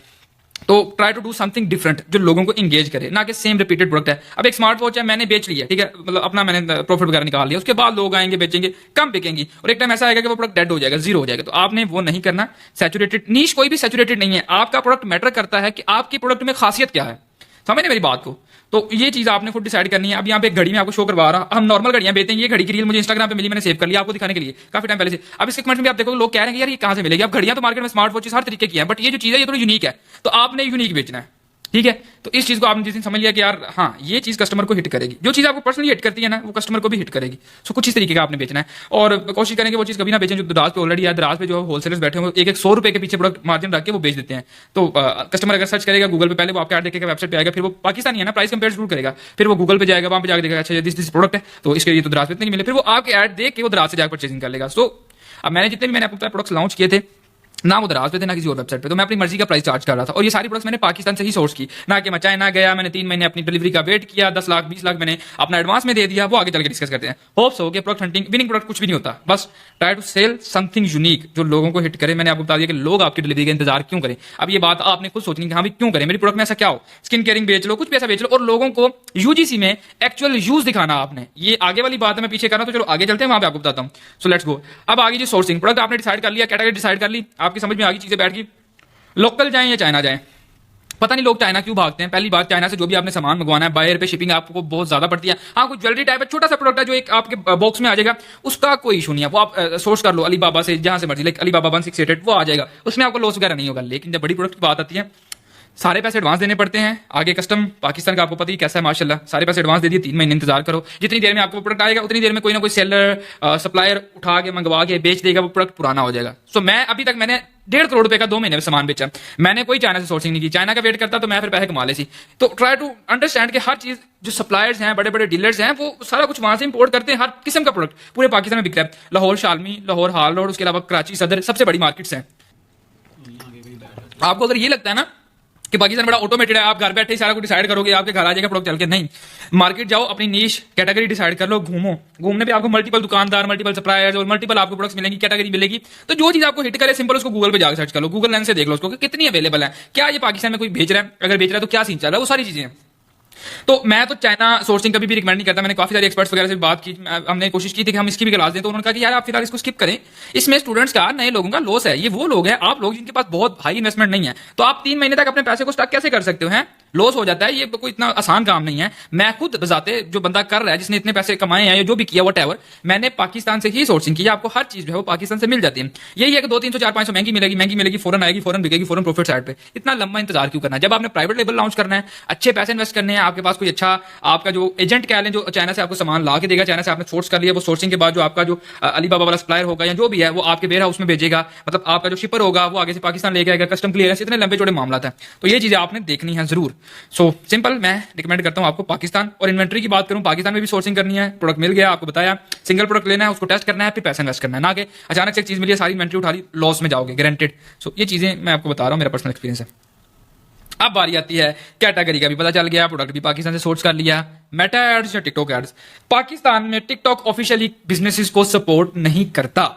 तो try to do something different जो लोगों को इंगेज करे, ना कि सेम रिपीटेड प्रोडक्ट है। अब एक स्मार्ट वॉच है, मैंने बेच लिया, ठीक है, मतलब अपना मैंने प्रॉफिट वगैरह निकाल लिया, उसके बाद लोग आएंगे बेचेंगे, कम बिकेंगी, और एक टाइम ऐसा आएगा कि वो प्रोडक्ट डेड हो जाएगा, जीरो हो जाएगा। तो आपने वो नहीं करना। सैचुरेटेड नीश कोई भी सैचुरेटेड नहीं है, आपका प्रोडक्ट मैटर करता है कि आपकी प्रोडक्ट में खासियत क्या है। समझे मेरी बात को। तो ये चीज आपने खुद डिसाइड करनी है। अब यहाँ पे एक घड़ी में आपको शो करवा रहा, हम नॉर्मल घड़ियां बेचते हैं, ये घड़ी की रील मुझे इंस्टाग्राम पे मिली, मैंने सेव कर लिया आपको दिखाने के लिए काफी टाइम पहले से। अब इसके कमेंट में आप देखो लोग कह रहे हैं कि यार ये कहां से मिलेगी। अब घड़ियां तो मार्केट में स्मार्ट वॉचेस हर तरीके की है, बट ये जो चीज है ये थोड़ी यूनिक है, तो आपने यूनिक बेचना है, ठीक है। तो इस चीज को आपने जिस दिन समझ लिया कि यार हाँ ये चीज कस्टमर को हिट करेगी, जो चीज आपको पर्सनली हिट करती है ना वो कस्टमर को भी हिट करेगी। सो कुछ इस तरीके का आपने बेचना है, और कोशिश करेंगे वो चीज कभी ना बेचें जो दराज पे ऑलरेडी है। दराज पे जो होलसेलर्स बैठे हैं एक 100 रुपए के पीछे प्रोडक्ट मार्जिन रख के वो बेच देते हैं। तो कस्टमर अगर सर्च करेगा गूगल पे, पहले वो आपका ऐड देखेगा, वेबसाइट पे आएगा, फिर वो पाकिस्तानी है ना, प्राइस कंपेयर जरूर करेगा, फिर वो गूगल पे जाएगा, वहां पे जाकर देखेगा अच्छा दिस प्रोडक्ट है तो इसके लिए तो दराज पे इतने की मिले, फिर वो आपके ऐड देख के वो दराज से जाकर परचेजिंग कर लेगा। सो अब मैंने जितने भी मैंने आपको प्रोडक्ट्स लॉन्च किए थे ना वो दराज पे थे ना किसी और वेबसाइट पे, तो मैं अपनी मर्जी का प्राइस चार्ज कर रहा था, और ये सारी प्रोडक्ट्स मैंने पाकिस्तान से ही सोर्स की, ना कि मैं चाइना गया, मैंने 3 महीने अपनी डिलीवरी का वेट किया, 10 लाख 20 लाख मैंने अपना एडवांस में दे दिया। वो आगे चल के डिस्कस करते हैं। होप्स हो कि प्रोडक्ट हंटिंग विनिंग प्रोडक्ट कुछ भी नहीं होता, बस try to sell something unique जो लोगों को हिट करे। मैंने आपको बता दिया कि लोग आपकी डिलीवरी का इंतजार क्यों करें। अब ये बात आपने खुद सोचनी कि हाँ भी क्यों करें, मेरी प्रोडक्ट में ऐसा क्या हो, स्किन केयरिंग बेच लो, कुछ भी ऐसा बेच लो, और लोगों को यूजीसी में एक्चुअल यूज दिखाना आपने। ये आगे वाली बात है, मैं पीछे कर रहा हूं, तो चलो आगे चलते हैं, वहां पे आपको बताता हूं। So let's go. अब आगे जो सोर्सिंग, प्रोडक्ट आपने डिसाइड कर लिया, कैटेगरी डिसाइड कर ली, आपकी समझ में आ गई चीजें बैठ गई, लोकल जाएं या चाइना जाएं। पता नहीं लोग चाइना क्यों भागते हैं। पहली बात, चाइना से जो भी आपने सामान मंगवाना है बायर पे शिपिंग आपको बहुत ज्यादा पड़ती है। हाँ कुछ ज्वेलरी टाइप है, छोटा सा प्रोडक्ट है जो एक आपके बॉक्स में आ जाएगा, उसका कोई इशू नहीं है, वो आप सोर्स कर लो अलीबाबा से, जहां से मर्जी, लाइक अलीबाबा 168 वो आ जाएगा, उसमें आपको लॉस वगैरह नहीं होगा। लेकिन जब बड़ी प्रोडक्ट की बात आती है, सारे पैसे एडवांस देने पड़ते हैं। आगे कस्टम पाकिस्तान का आपको पता ही कैसा है माशाल्लाह, सारे पैसे एडवांस दे दिए, 3 महीने इंतजार करो, जितनी देर में आपको प्रोडक्ट आएगा उतनी देर में कोई ना कोई सेलर सप्लायर उठा के मंगवा के बेच देगा, वो प्रोडक्ट पुराना हो जाएगा। सो मैं अभी तक मैंने 1.5 करोड़ रुपए का 2 महीने में सामान बेचा। मैंने कोई चाइना से सोर्सिंग नहीं की, चाइना का वेट करता तो मैं फिर पैसे कमा लेती। तो ट्राई टू अंडरस्टैंड कि हर चीज जो सप्लायर्स हैं, बड़े बड़े डीलर्स हैं, वो सारा कुछ वहां से इंपोर्ट करते हैं। हर किस्म का प्रोडक्ट पूरे पाकिस्तान में बिक रहा है। लाहौर शालमी, लाहौर हाल रोड, उसके अलावा कराची सदर सबसे बड़ी मार्केट्स हैं। आपको अगर ये लगता है ना कि पाकिस्तान बड़ा ऑटोमेटेड है, आप घर बैठे ही सारा कुछ डिसाइड करोगे, आपके घर आ जाएगा प्रोडक्ट चल के, नहीं। मार्केट जाओ, अपनी नीश कैटेगरी डिसाइड कर लो, घूमो। घूमने पे आपको मल्टीपल दुकानदार, मल्टीपल सप्लायर्स और मल्टीपल आपको प्रोडक्ट्स मिलेंगी, कैटेगरी मिलेगी। तो जो चीज आपको हिट करे, सिंपल उसको गूगल पे जाकर सर्च कर लो, गूगल लेंस से देख लो उसको कि कितनी अवेलेबल है, क्या ये पाकिस्तान में कोई भेज रहा है, अगर भेज रहा है तो क्या सीन चल रहा है, वो सारी चीजें हैं। तो मैं तो चाइना सोर्सिंग कभी भी रिकमेंड नहीं करता। मैंने काफी सारे एक्सपर्ट्स वगैरह से बात की, हमने कोशिश की थी कि हम इसकी भी क्लास दें, तो उन्होंने कहा कि यार आप फिलहाल इसको स्किप करें, इसमें स्टूडेंट्स का, नए लोगों का लॉस है। ये वो लोग हैं, आप लोग जिनके पास बहुत हाई इन्वेस्टमेंट नहीं है, तो आप 3 महीने तक अपने पैसे को स्टॉक कैसे कर सकते हो, हैं लॉस हो जाता है। ये कोई इतना आसान काम नहीं है। मैं खुद बजाते जो बंदा कर रहा है, जिसने इतने पैसे कमाए हैं, जो भी किया वट मैंने पाकिस्तान से ही सोर्सिंग की। आपको हर चीज जो है वो पाकिस्तान से मिल जाती है। यही है कि 200, 300, 400, 500 महंगी मिलेगी, फौरन आएगी, फौरन बिकेगी, फौरन प्रॉफिट साइड पे। इतना लंबा इंतजार क्यों करना है? जब आपने प्राइवेट लेबल लॉन्च करना है, अच्छे पैसे इन्वेस्ट करने हैं, आपके पास कोई अच्छा आपका जो एजेंट कह लें, जो चाइना से आपको सामान ला के देगा, चाइना से आपने सोर्स कर लिया, वो सोर्सिंग के बाद जो आपका जो अलीबाबा वाला सप्लायर होगा या जो भी है, वो आपके वेयर हाउस में भेजेगा, मतलब आपका जो शिपर होगा वो आगे से पाकिस्तान लेके आएगा, कस्टम क्लियरेंस, इतने लंबे चौड़े मामला था। तो ये चीजें आपने देखनी है जरूर। सो सिंपल, मैं रिकमेंड करता हूं आपको पाकिस्तान। और इन्वेंट्री की बात करूं, पाकिस्तान में भी सोर्सिंग करनी है। प्रोडक्ट मिल गया, आपको बताया, सिंगल प्रोडक्ट लेना है, उसको टेस्ट करना है, फिर पैसा इन्वेस्ट करना है, ना कि अचानक से एक चीज मिली है, सारी इन्वेंट्री उठा ली, लॉस में जाओगे गारंटेड। सो ये चीजें मैं आपको बता रहा हूं, मेरा पर्सनल एक्सपीरियंस है। अब बारी आती है कैटेगरी का भी पता चल गया, प्रोडक्ट भी पाकिस्तान से सोर्स कर लिया। मेटा एड्स या टिकटॉक एड्स, पाकिस्तान में टिकटॉक ऑफिशियली बिजनेसेस को सपोर्ट नहीं करता।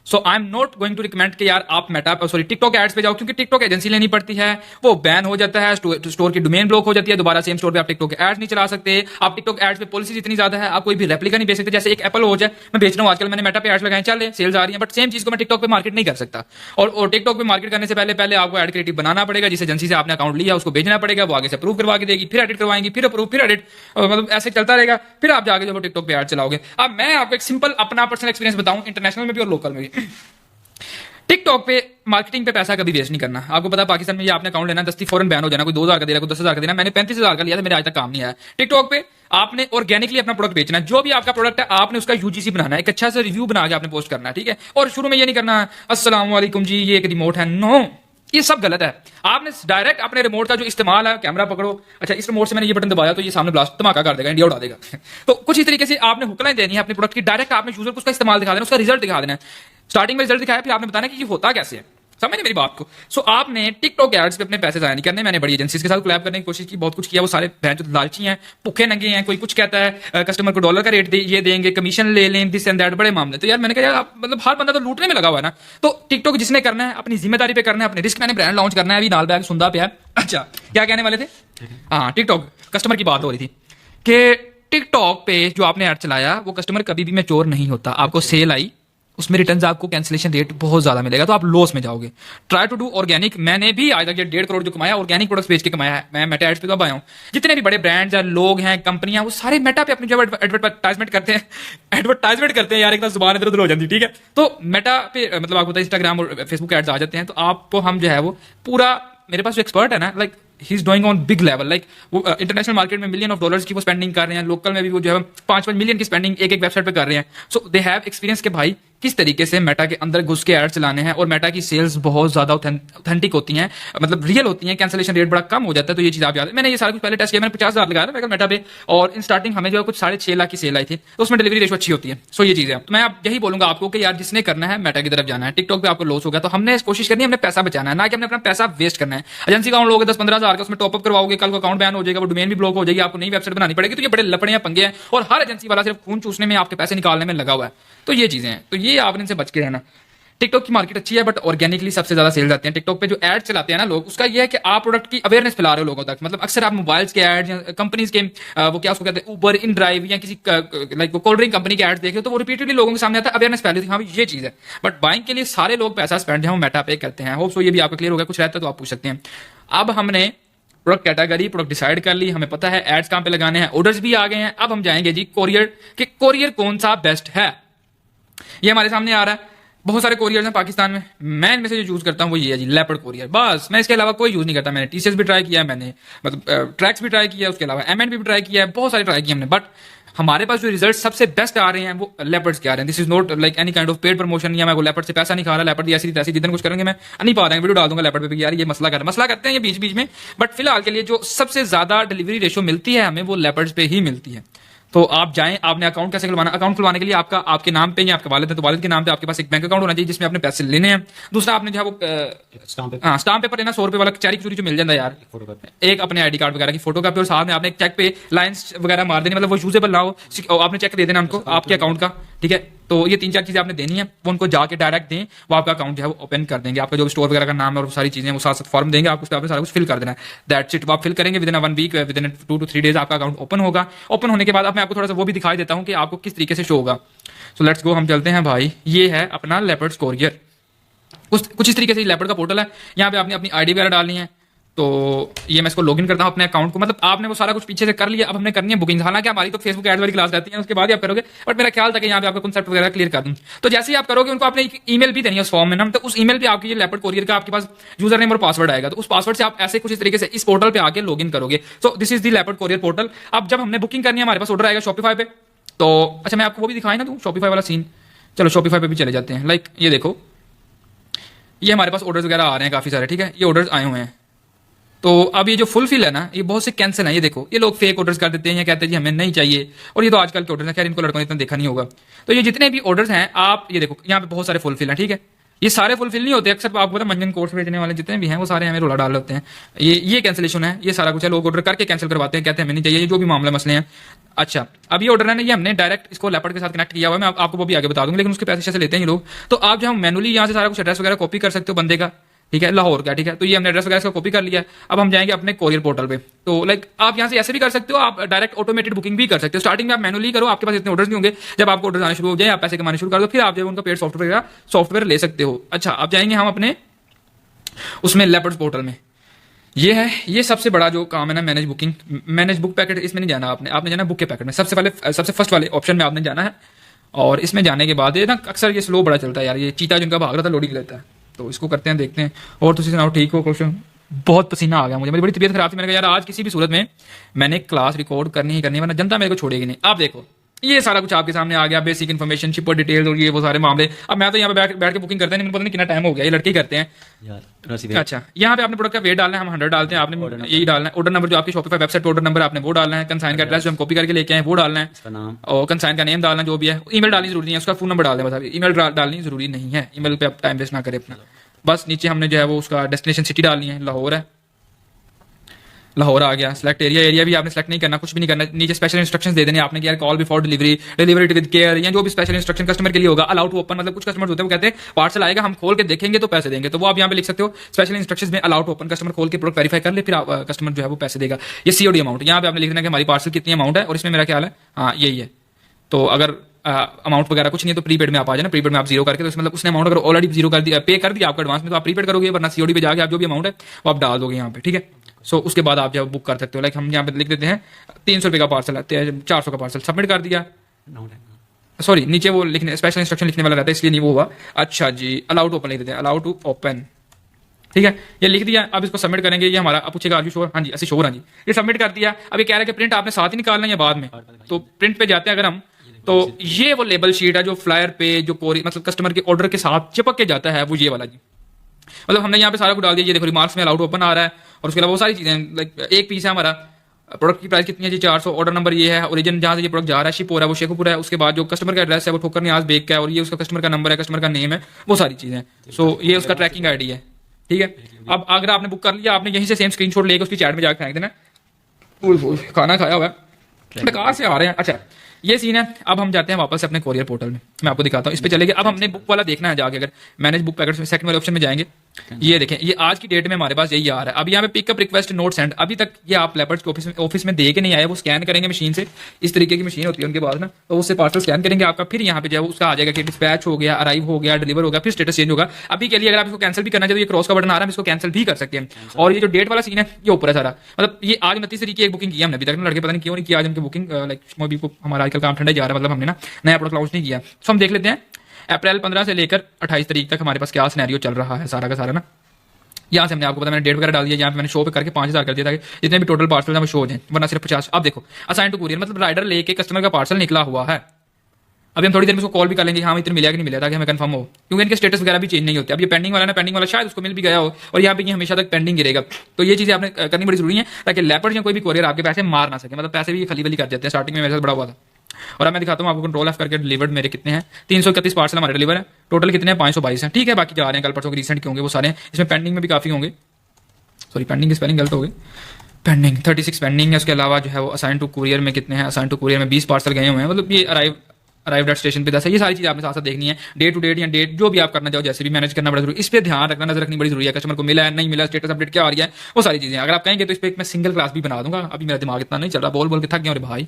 So I am not going to recommend कि यार आप मेटा सॉरी टिकटॉक एड्स पे जाओ, क्योंकि टिकटॉक एजेंसी लेनी पड़ती है, वो बैन हो जाता है, स्टोर की डोमेन ब्लॉक हो जाती है, दोबारा सेम स्टोर पे आप टिकटॉक एड्स नहीं चला सकते। आप टिकटॉक एड्स पे पॉलिसीज इतनी ज्यादा है, आप कोई भी रेप्लिका नहीं बेच सकते। जैसे एक एप्पल हो जाए, मैं बेच रहा हूँ आजकल, मैंने मेटा पे एड्स लगाए, चले सेल्स आ रही है, बट सेम चीज को मैं टिकटॉक पे मार्केट नहीं कर सकता। और टिकटॉक पे मार्केट करने से पहले आपको एड क्रिएटिव बनाना पड़ेगा, जिस एजेंसी से आपने अकाउंट लिया उसको भेजना पड़ेगा, वो आगे से अप्रूव करवा के देगी, फिर एडिट करवाएंगी, फिर अप्रूव, फिर एडिट, मतलब ऐसे चलता रहेगा, फिर आप जाके जब टिकटॉक पे एड चलाओगे। अब मैं आपको एक सिंपल अपना पर्सनल एक्सपीरियंस बताऊं, इंटरनेशनल में भी और लोकल में भी। टिकटॉक पे मार्केटिंग पे पैसा कभी वेस्ट नहीं करना। आपको पता है पाकिस्तान में ये आपने अकाउंट लेना, 10 फौरन बैन हो जाना, कोई 2000 का दे रहा, कोई 10,000 का देना। मैंने 35,000 का लिया था, मेरे आज तक काम नहीं आया। टिकटॉक पे आपने ऑर्गेनिकली अपना प्रोडक्ट बेचना है, जो भी आपका प्रोडक्ट है आपने उसका यूजीसी बनाना है, एक अच्छा सा रिव्यू बना के आपने पोस्ट करना है, ठीक है। और शुरू में ये नहीं करना अस्सलाम वालेकुम जी ये एक रिमोट है, नो, ये सब गलत है। आपने डायरेक्ट अपने रिमोट का जो इस्तेमाल है, कैमरा पकड़ो, अच्छा इस रिमोट से मैंने ये बटन दबाया तो ये सामने ब्लास्ट धमाका कर देगा, इंडिया उड़ा देगा। तो कुछ इस तरीके से आपने हुकलाएं देनी है अपने प्रोडक्ट की, डायरेक्ट आपने यूजर को उसका इस्तेमाल दिखा देना, उसका रिजल्ट दिखा देना है। स्टार्टिंग में रिजल्ट दिखाया, फिर आपने बताना कि ये होता कैसे है, समझे मेरी बात को। सो आपने टिकटॉक एड्स पे अपने पैसे जाया नहीं करने। मैंने बड़ी एजेंसीज के साथ कोलैब करने की कोशिश की, बहुत कुछ किया, वो सारे जो लालची हैं, भूखे नंगे हैं। कोई कुछ कहता है कस्टमर को डॉलर का रेट ये देंगे, कमीशन ले लें, दिस एंड दैट, बड़े मामले। तो यार मैंने कहा यार मतलब हर बंदा तो लूटने में लगा हुआ है ना। तो टिकटॉक जिसने करना है अपनी जिम्मेदारी पे करना है, अपने रिस्क। मैंने ब्रांड लॉन्च करना है, अभी नाल बैग सुंदा पे है। अच्छा क्या कहने वाले थे? हाँ, टिकटॉक कस्टमर की बात हो रही थी कि टिकटॉक पे जो आपने ऐड चलाया वो कस्टमर कभी भी मैच्योर नहीं होता। आपको सेल आई, उसमें रिटर्न आपको कैंसिलेशन रेट बहुत ज्यादा मिलेगा, तो आप लॉस में जाओगे। Try to do organic. मैंने भी आज तक ये 1.5 करोड़ जो कमाया ऑर्गेनिक प्रोडक्ट्स बेच के कमाया है। मैं मेटा एड्स पे तो आया हूँ। जितने भी बड़े ब्रांड्स या लोग हैं, कंपनियां, वो सारे मेटा पे अपनी जो एडवर्टाइजमेंट करते हैं यार, एक तो जुबान इधर उधर हो जाती है, ठीक है। तो मेटा पे मतलब आपको पता है इंस्टाग्राम और फेसबुक एड्स आ जाते हैं, तो आपको हम जो है वो पूरा, मेरे पास जो एक्सपर्ट है ना, like he is doing on big level, like वो इंटरनेशनल मार्केट में $1 मिलियन की वो स्पेंडिंग कर रहे हैं, लोकल में भी वो जो है 5-5 मिलियन की स्पेंडिंग एक वेबसाइट पे कर रहे हैं। सो दे हैव एक्सपीरियंस के भाई किस तरीके से मेटा के अंदर घुस के एड चलाने हैं। और मेटा की सेल्स बहुत ज्यादा ऑथेंटिक होती हैं, मतलब रियल होती हैं, कैंसिलेशन रेट बड़ा कम हो जाता है। तो ये चीज आप याद है, मैंने ये सारा कुछ पहले टेस्ट किया, मैंने 50,000 लगाया था मेटा पे, और इन स्टार्टिंग हमें जो है कुछ 6.5 लाख की सेल आई थी, तो उसमें डिलीवरी रेशो अच्छी होती है। सो ये चीज है। तो मैं आप यही बोलूंगा आपको कि यार जिसने करना है मेटा की तरफ जाना है। टिकटॉक पे आपको लॉस होगा, तो हमने कोशिश करनी है हमने पैसा बचाना है, ना कि हमने अपना पैसा वेस्ट करना है। एजेंसी अकाउंट लोगे 10-15,000 का, उसमें टॉपअप करवाओगे, कल को अकाउंट बैन हो जाएगा, वो डोमेन भी ब्लॉक हो जाएगी, आपको नई वेबसाइट बनानी पड़ेगी। तो ये बड़े लफड़े पंगे हैं, और हर एजेंसी वाला सिर्फ खून चूसने में, आपके पैसे निकालने में लगा हुआ है। तो ये चीजें हैं, तो ये आपने इनसे बच के रहना। टिकटॉक की मार्केट अच्छी है, बट ऑर्गेनिकली सबसे ज्यादा सेल जाते हैं। टिकटॉक पे जो एड चलाते हैं ना लोग, उसका ये है कि आप प्रोडक्ट की अवेयरनेस फैला रहे हो लोगों तक। मतलब अक्सर आप मोबाइल्स के एड या कंपनीज के वो क्या उसको कहते हैं, उबर, इन ड्राइव, या किसी लाइक कोल्ड ड्रिंक कंपनी के एड देख रहे हो, तो वो रिपीटेडली लोगों के सामने आता है, अवेयरनेस फैली थी, हाँ ये चीज है। बट बाइंग के लिए सारे लोग पैसा स्पेंड है वो मेटा पे करते हैं। होप सो ये भी आपका क्लियर हो गया। कुछ रहता है तो आप पूछ सकते हैं। अब हमने प्रोडक्ट कैटेगरी, प्रोडक्ट डिसाइड कर ली, हमें पता है एड्स कहां पे लगाने हैं, ऑर्डर्स भी आ गए हैं। अब हम जाएंगे जी कोरियर, कि कोरियर कौन सा बेस्ट है। ये हमारे सामने आ रहा है, बहुत सारे कोरियर हैं पाकिस्तान में। मैं इनमें से जो यूज करता हूँ वो ये है जी, लेपर्ड कोरियर। बस मैं इसके अलावा कोई यूज नहीं करता। मैंने टीसीएस भी ट्राई किया, मैंने मतलब ट्रैक्स भी ट्राई किया, उसके अलावा एमएन भी ट्राई किया है, बहुत सारे ट्राई किए हमने। बट हमारे पास जो रिजल्ट सबसे बेस्ट आ रहे हैं वो लेपर्ड्स के आ रहे हैं। This is not like any kind of paid promotion, या मैं वो लेपर्ड से पैसा नहीं खा रहा, लेपर्ड ऐसी तैसी जितने कुछ करेंगे मैं नहीं पा रहा हूँ, वीडियो डाल दूंगा लेपर्ड पे भी यार ये मसला करते हैं ये बीच बीच में। बट फिलहाल के लिए जो सबसे ज्यादा डिलीवरी रेशो मिलती है हमें वो लेपर्ड्स पे ही मिलती है। तो आप जाएं, आपने अकाउंट कैसे खुलवाना, अकाउंट खुलवाने के लिए आपका आपके नाम पे या आपके वालिद है तो वालिद के नाम पे आपके पास एक बैंक अकाउंट होना चाहिए जिसमें आपने पैसे लेने हैं। दूसरा आपने जो है वो स्टाम्प पेपर लेना, 100 रुपए वाला चेरी चूरी जो मिल जाता है यार, एक अपने आईडी कार्ड वगैरह की फोटो कॉपी, और साथ में आपने एक चेक पे लाइंस वगैरह मार देनी, मतलब वो यूजेबल ना हो, आपने चेक दे देना उनको आपके अकाउंट का, ठीक है। तो ये 3-4 चीजें आपने देनी है, वो उनको जाके डायरेक्ट दें, वो आपका अकाउंट जो है वो ओपन कर देंगे, आपका जो स्टोर वगैरह का नाम है और वो सारी चीजें वो साथ साथ फॉर्म देंगे आपको, उस पर आपने सारा कुछ फिल कर देना है। दैट्स इट, वो आप फिल करेंगे within 1 week, within 2 to 3 days आपका अकाउंट ओपन होगा। ओपन होने के बाद अब मैं आपको थोड़ा सा वो भी दिखाई देता हूँ कि आपको किस तरीके से शो होगा। सो लेट्स गो, हम चलते हैं भाई, ये है अपना लेपर्ड्स कोरियर। कुछ इस तरीके से लेपर्ड का पोर्टल है, यहाँ पे आपने अपनी आईडी वगैरह डालनी है। तो ये मैं इसको लॉगिन करता हूँ अपने अकाउंट को, मतलब आपने वो सारा कुछ पीछे से कर लिया, अब हमने करनी है बुकिंग। हालांकि हमारी तो फेसबुक एड वाली क्लास रहती है, उसके बाद ही आप करोगे, बट मेरा ख्याल था कि यहाँ पे आपका कॉन्सेप्ट वगैरह क्लियर कर दूं। तो जैसे ही आप करोगे उनको आपने एक ईमेल भी देनी है उस फॉर्म में ना, तो उस ईमेल पे आपकी ये लेपर्ड कोरियर का आपके पास यूजर नेम और पासवर्ड आएगा, तो उस पासवर्ड से आप ऐसे कुछ इस तरीके से इस पोर्टल पे आके लॉगिन करोगे। So this is the leopard courier portal. अब जब हमने बुकिंग करनी है हमारे पास ऑर्डर आएगा शॉपिफाई पे। तो अच्छा मैं आपको वो भी दिखाई ना दूं, शॉपिफाई वाला सीन। चलो शॉपिफाई पे भी चले जाते हैं। लाइक ये देखो, ये हमारे पास ऑर्डर्स वगैरह आ रहे हैं काफी सारे, ठीक है, ये ऑर्डर्स आए हुए हैं। तो अब ये जो फुलफिल है ना, ये बहुत से कैंसिल है। ये देखो, ये लोग फेक ऑर्डर्स कर देते हैं, ये कहते हैं जी हमें नहीं चाहिए, और ये तो आजकल के ऑर्डर्स हैं, खैर इनको लड़कों ने इतना देखा नहीं होगा। तो ये जितने भी ऑर्डर्स हैं आप ये देखो, यहाँ पे बहुत सारे फुलफिल हैं, ठीक है। ये सारे फुलफिल नहीं होते, अक्सर आपको पता मंजन कोर्स बेचने वाले जितने भी हैं वो सारे हमें रोला डाल होते हैं। ये कैंसिलेशन है, ये सारा कुछ है, लोग ऑर्डर करके कैंसिल करवाते हैं, कहते हैं हमें नहीं चाहिए, ये जो भी मामला मसले हैं। अच्छा, अब ये ऑर्डर है ना, ये हमने डायरेक्ट इसको लेपर्ड के साथ कनेक्ट किया हुआ है, मैं आपको वो भी आगे बता दूंगा, लेकिन उसके पैसे कैसे लेते हैं ये लोग। तो आप जो हम मैनुअली यहाँ से सारा कुछ एड्रेस वगैरह कॉपी कर सकते हो बंदे का, ठीक है, लाहौर का, ठीक है। तो ये हमने एड्रेस वगैरह इसका कॉपी कर लिया। अब हम जाएंगे अपने कोरियर पोर्टल पे। तो लाइक आप यहाँ से ऐसे भी कर सकते हो, आप डायरेक्ट ऑटोमेटेड बुकिंग भी कर सकते हो। स्टार्टिंग में आप मैनुअली करो, आपके पास इतने ऑर्डर्स नहीं होंगे, जब आपको ऑर्डर आने शुरू हो जाए आप पैसे कमाने शुरू कर दो, फिर आप जब उनका पेड सॉफ्टवेयर ले सकते हो। अच्छा, अब जाएंगे हम अपने उसमें लेपर्ड पोर्टल में। ये है, ये सबसे बड़ा जो काम है ना, manage booking, manage book packet. इसमें नहीं जाना आपने जाना बुक के पैकेट में, सबसे फर्स्ट वाले ऑप्शन में आपने जाना है। और इसमें जाने के बाद ये ना अक्सर ये स्लो बड़ा चलता है यार, ये चीता जिनका भाग रहा था लोडिंग लेता है। तो इसको करते हैं, देखते हैं। और तुम सुनाओ, ठीक हो? क्वेश्चन बहुत पसीना आ गया मुझे, मेरी बड़ी तबीयत खराब थी, मैंने कहा यार आज किसी भी सूरत में मैंने क्लास रिकॉर्ड करनी ही करनी है, वरना जनता मेरे को छोड़ेगी नहीं। आप देखो, ये सारा कुछ आपके सामने आ गया, बेसिक इन्फॉर्मेशन, शिपर डिटेल्स और ये वो सारे मामले। अब मैं तो यहाँ पे बैठ के बुकिंग करते हैं, पता नहीं कितना टाइम हो गया, ये लड़के करते हैं यार। अच्छा, यहाँ पे आपने प्रोडक्ट का वेट डालना है, हम 100 डालते हैं, आपने यही डालना है। ऑर्डर नंबर जो आपकी शॉपिफाई वेबसाइट ऑर्डर नंबर आपने वो डालना है। कंसाइन का एड्रेस जो हम कॉपी करके लेके आए वो डालना है, और कंसाइन का नेम डालना जो भी है। ईमेल डालनी जरूरी नहीं है, उसका फोन नंबर डाल दें बस, ईमेल डालनी जरूरी नहीं है, ईमेल पे आप टाइम वेस्ट ना करें अपना। बस नीचे हमने जो है वो उसका डेस्टिनेशन सिटी डालनी है, लाहौर है, लाहौर आ गया। सिलेक्ट एरिया भी आपने सेलेक्ट नहीं करना, कुछ भी नहीं करना। नीचे स्पेशल इंस्ट्रक्शंस दे देने आपने कि यार call before delivery with care, या जो भी स्पेशल इंस्ट्रक्शन कस्टमर के लिए होगा। अलाउ टू ओपन, मतलब कुछ कस्टमर होते हैं वो कहते हैं पार्सल आएगा हम खोल के देखेंगे तो पैसे देंगे, तो वो आप यहाँ पे लिख सकते हो स्पेशल इंस्ट्रक्शंस में अलाउ टू ओपन, कस्टमर खोल के प्रोडक्ट वेरीफाई कर ले, फिर कस्टमर जो है वो पैसे देगा। ये सीओडी अमाउंट यहाँ पे आपने लिखना है कि हमारी पार्सल कितनी अमाउंट है, और इसमें मेरा ख्याल है हाँ यही है। तो अगर अमाउंट वगैरह कुछ नहीं है तो प्रीपेड में आप आ जाना, प्रीपेड में आप जीरो करके, तो मतलब उसने अमाउंट अगर ऑलरेडी जीरो कर दिया, पे कर दिया आपको एडवांस में, तो आप प्रीपेड करोगे, वरना सीओडी पे जाके आप जो भी अमाउंट है वो आप डाल दोगे यहाँ पे, ठीक है। सो उसके बाद आप जब बुक कर सकते हो। लाइक हम यहाँ पे लिख देते हैं 300 रुपये का पार्सल है, 400 का पार्सल सबमिट कर दिया। सॉरी, नीचे वो लिखने स्पेशल इंस्ट्रक्शन लिखने वाला रहता है, इसलिए नहीं वो हुआ। अच्छा जी, अलाउ टू ओपन लिख देते हैं, अलाउ टू ओपन, ठीक है, ये लिख दिया। अब इसको सबमिट करेंगे, ये हमारा अब पूछेगा आर श्योर, हाँ जी, ऐसे श्योर, हाँ जी, ये सबमिट कर दिया। अब ये कह रहा है कि प्रिंट आपने साथ ही निकालना है या बाद में, तो प्रिंट पे जाते हैं अगर हम, तो ये वो लेबल शीट है जो फ्लायर पे जो मतलब कस्टमर के ऑर्डर के साथ चिपक के जाता है, वो ये वाला जी। मतलब हमने यहाँ पे सारा कुछ डाल दिया, ये देखो रिमार्क्स में अलाउ टू ओपन आ रहा है, और उसके अलावा वो सारी चीजें। लाइक एक पीस है हमारा, प्रोडक्ट की प्राइस कितनी है जी 400, ऑर्डर नंबर ये है, ओरिजिन जहाँ से ये प्रोडक्ट जा रहा है, शिप हो रहा है वो शेखपुर है, उसके बाद जो कस्टमर का एड्रेस है वो ठोकर न्याज बेग का है, और ये उसका कस्टमर का नंबर है, कस्टमर का नेम है, वो सारी चीजें। सो ये उसका ट्रैकिंग आईडी है, ठीक है। अब अगर आपने बुक कर लिया, आपने यहीं से सेम स्क्रीनशॉट लेकर उसकी चैट में जाकर फेंक देना, खाना खाया हुआ है, बेकार से आ रहे हैं। अच्छा, ये सीन है। अब हम जाते हैं वापस अपने कोरियर पोर्टल में, मैं आपको दिखाता हूँ, इस पे चलेंगे। अब हमने बुक वाला देखना है जाके, अगर मैनेज बुक पैकेट सेकंड वाले ऑप्शन में जाएंगे, ये देखें, ये आज की डेट में हमारे पास यही आ रहा है। अब यहाँ पे पिकअप रिक्वेस्ट नोट सेंड, अभी तक ये आप लेपर्ड्स के ऑफिस में दे के नहीं आए, वो स्कैन करेंगे मशीन से, इस तरीके की मशीन होती है उनके पास ना, तो उससे पार्सल स्कैन करेंगे आपका, फिर यहाँ पे जो है उसका आ जाएगा कि डिस्पैच हो गया, अराइव हो गया, डिलीवर हो गया, फिर स्टेटस चेंज होगा। अभी के लिए अगर आप इसको कैंसिल भी करना चाहते हो, ये क्रॉस का बटन आ रहा है, इसको कैंसिल भी कर सकते हैं। और ये जो डेट वाला सीन है ये ऊपर है सारा, मतलब ये आज 29 तारीख की एक बुकिंग की हमने, अभी तक लड़के पता नहीं क्यों नहीं किया आज हमकी बुकिंग, लाइक को हमारा आजकल काम ठंडा जा रहा है, मतलब हमने ना नया प्रोडक्ट लॉन्च नहीं किया। तो हम देख लेते हैं अप्रैल 15 से लेकर 28 तारीख तक हमारे पास क्या सिनेरियो चल रहा है सारा का सारा ना। यहाँ से हमने आपको पता मैंने डेट वगैरह डाल दिया, यहाँ पे मैंने शो पे करके 5000 कर दिया ताकि जितने भी टोटल पार्सल है वो शो हो जाए, वरना सिर्फ 50। अब देखो असाइन टू कुरियर मतलब राइडर लेके कस्टमर का पार्सल निकला हुआ है। अभी हम थोड़ी देर में उसको कॉल भी कर लेंगे, हाँ इतने मिला कि नहीं मिला, ताकि हमें कंफर्म हो, क्योंकि इनके स्टेटस वगैरह भी चेंज नहीं होते। अब ये पेंडिंग वाला ना, पेंडिंग वाला शायद उसको मिल भी गया हो और यहाँ पे ये हमेशा तक पेंडिंग गिरेगा। तो ये चीजें आपने करनी बड़ी जरूरी है ताकि लेपर्ड या कोई भी कोरियर आपके पैसे मार ना सके, मतलब पैसे भी खली बली कर देते हैं। स्टार्टिंग में मेरे साथ बड़ा हुआ था। और अब मैं दिखाता हूँ आपको कंट्रोल एफ करके डिलीवर्ड मेरे कितने हैं, 331 पार्सल हमारे डिलीवर है, टोटल कितने हैं 522 हैं। ठीक है, बाकी जा रहे हैं कल परसों के रिसेंट के होंगे वो सारे, इसमें पेंडिंग में भी काफी होंगे। सॉरी पेंडिंग की स्पेलिंग गलत हो गई, पेंडिंग 36 पेंडिंग है। उसके अलावा जो है वो असाइन टू कुरियर में कितने हैं, असाइन टू कुरियर में 20 पार्सल गए हुए हैं, मतलब ये अराइव एट स्टेशन पे 10 है। ये सारी चीज़ आपने साथ साथ देखनी है, डे टू डेट या डेट जो भी आप करना चाहो, जैसे भी मैनेज करना बड़ा जरूरी, इस पे ध्यान रखना, नजर रखनी बड़ी जरूरी है। कस्टमर को मिला है नहीं मिला, स्टेटस अपडेट क्या आ रही है, वो सारी चीजें अगर आप कहेंगे तो इस पे एक मैं सिंगल क्लास भी बना दूंगा। अभी मेरा दिमाग इतना नहीं चल रहा, बोल बोल के थक गया भाई।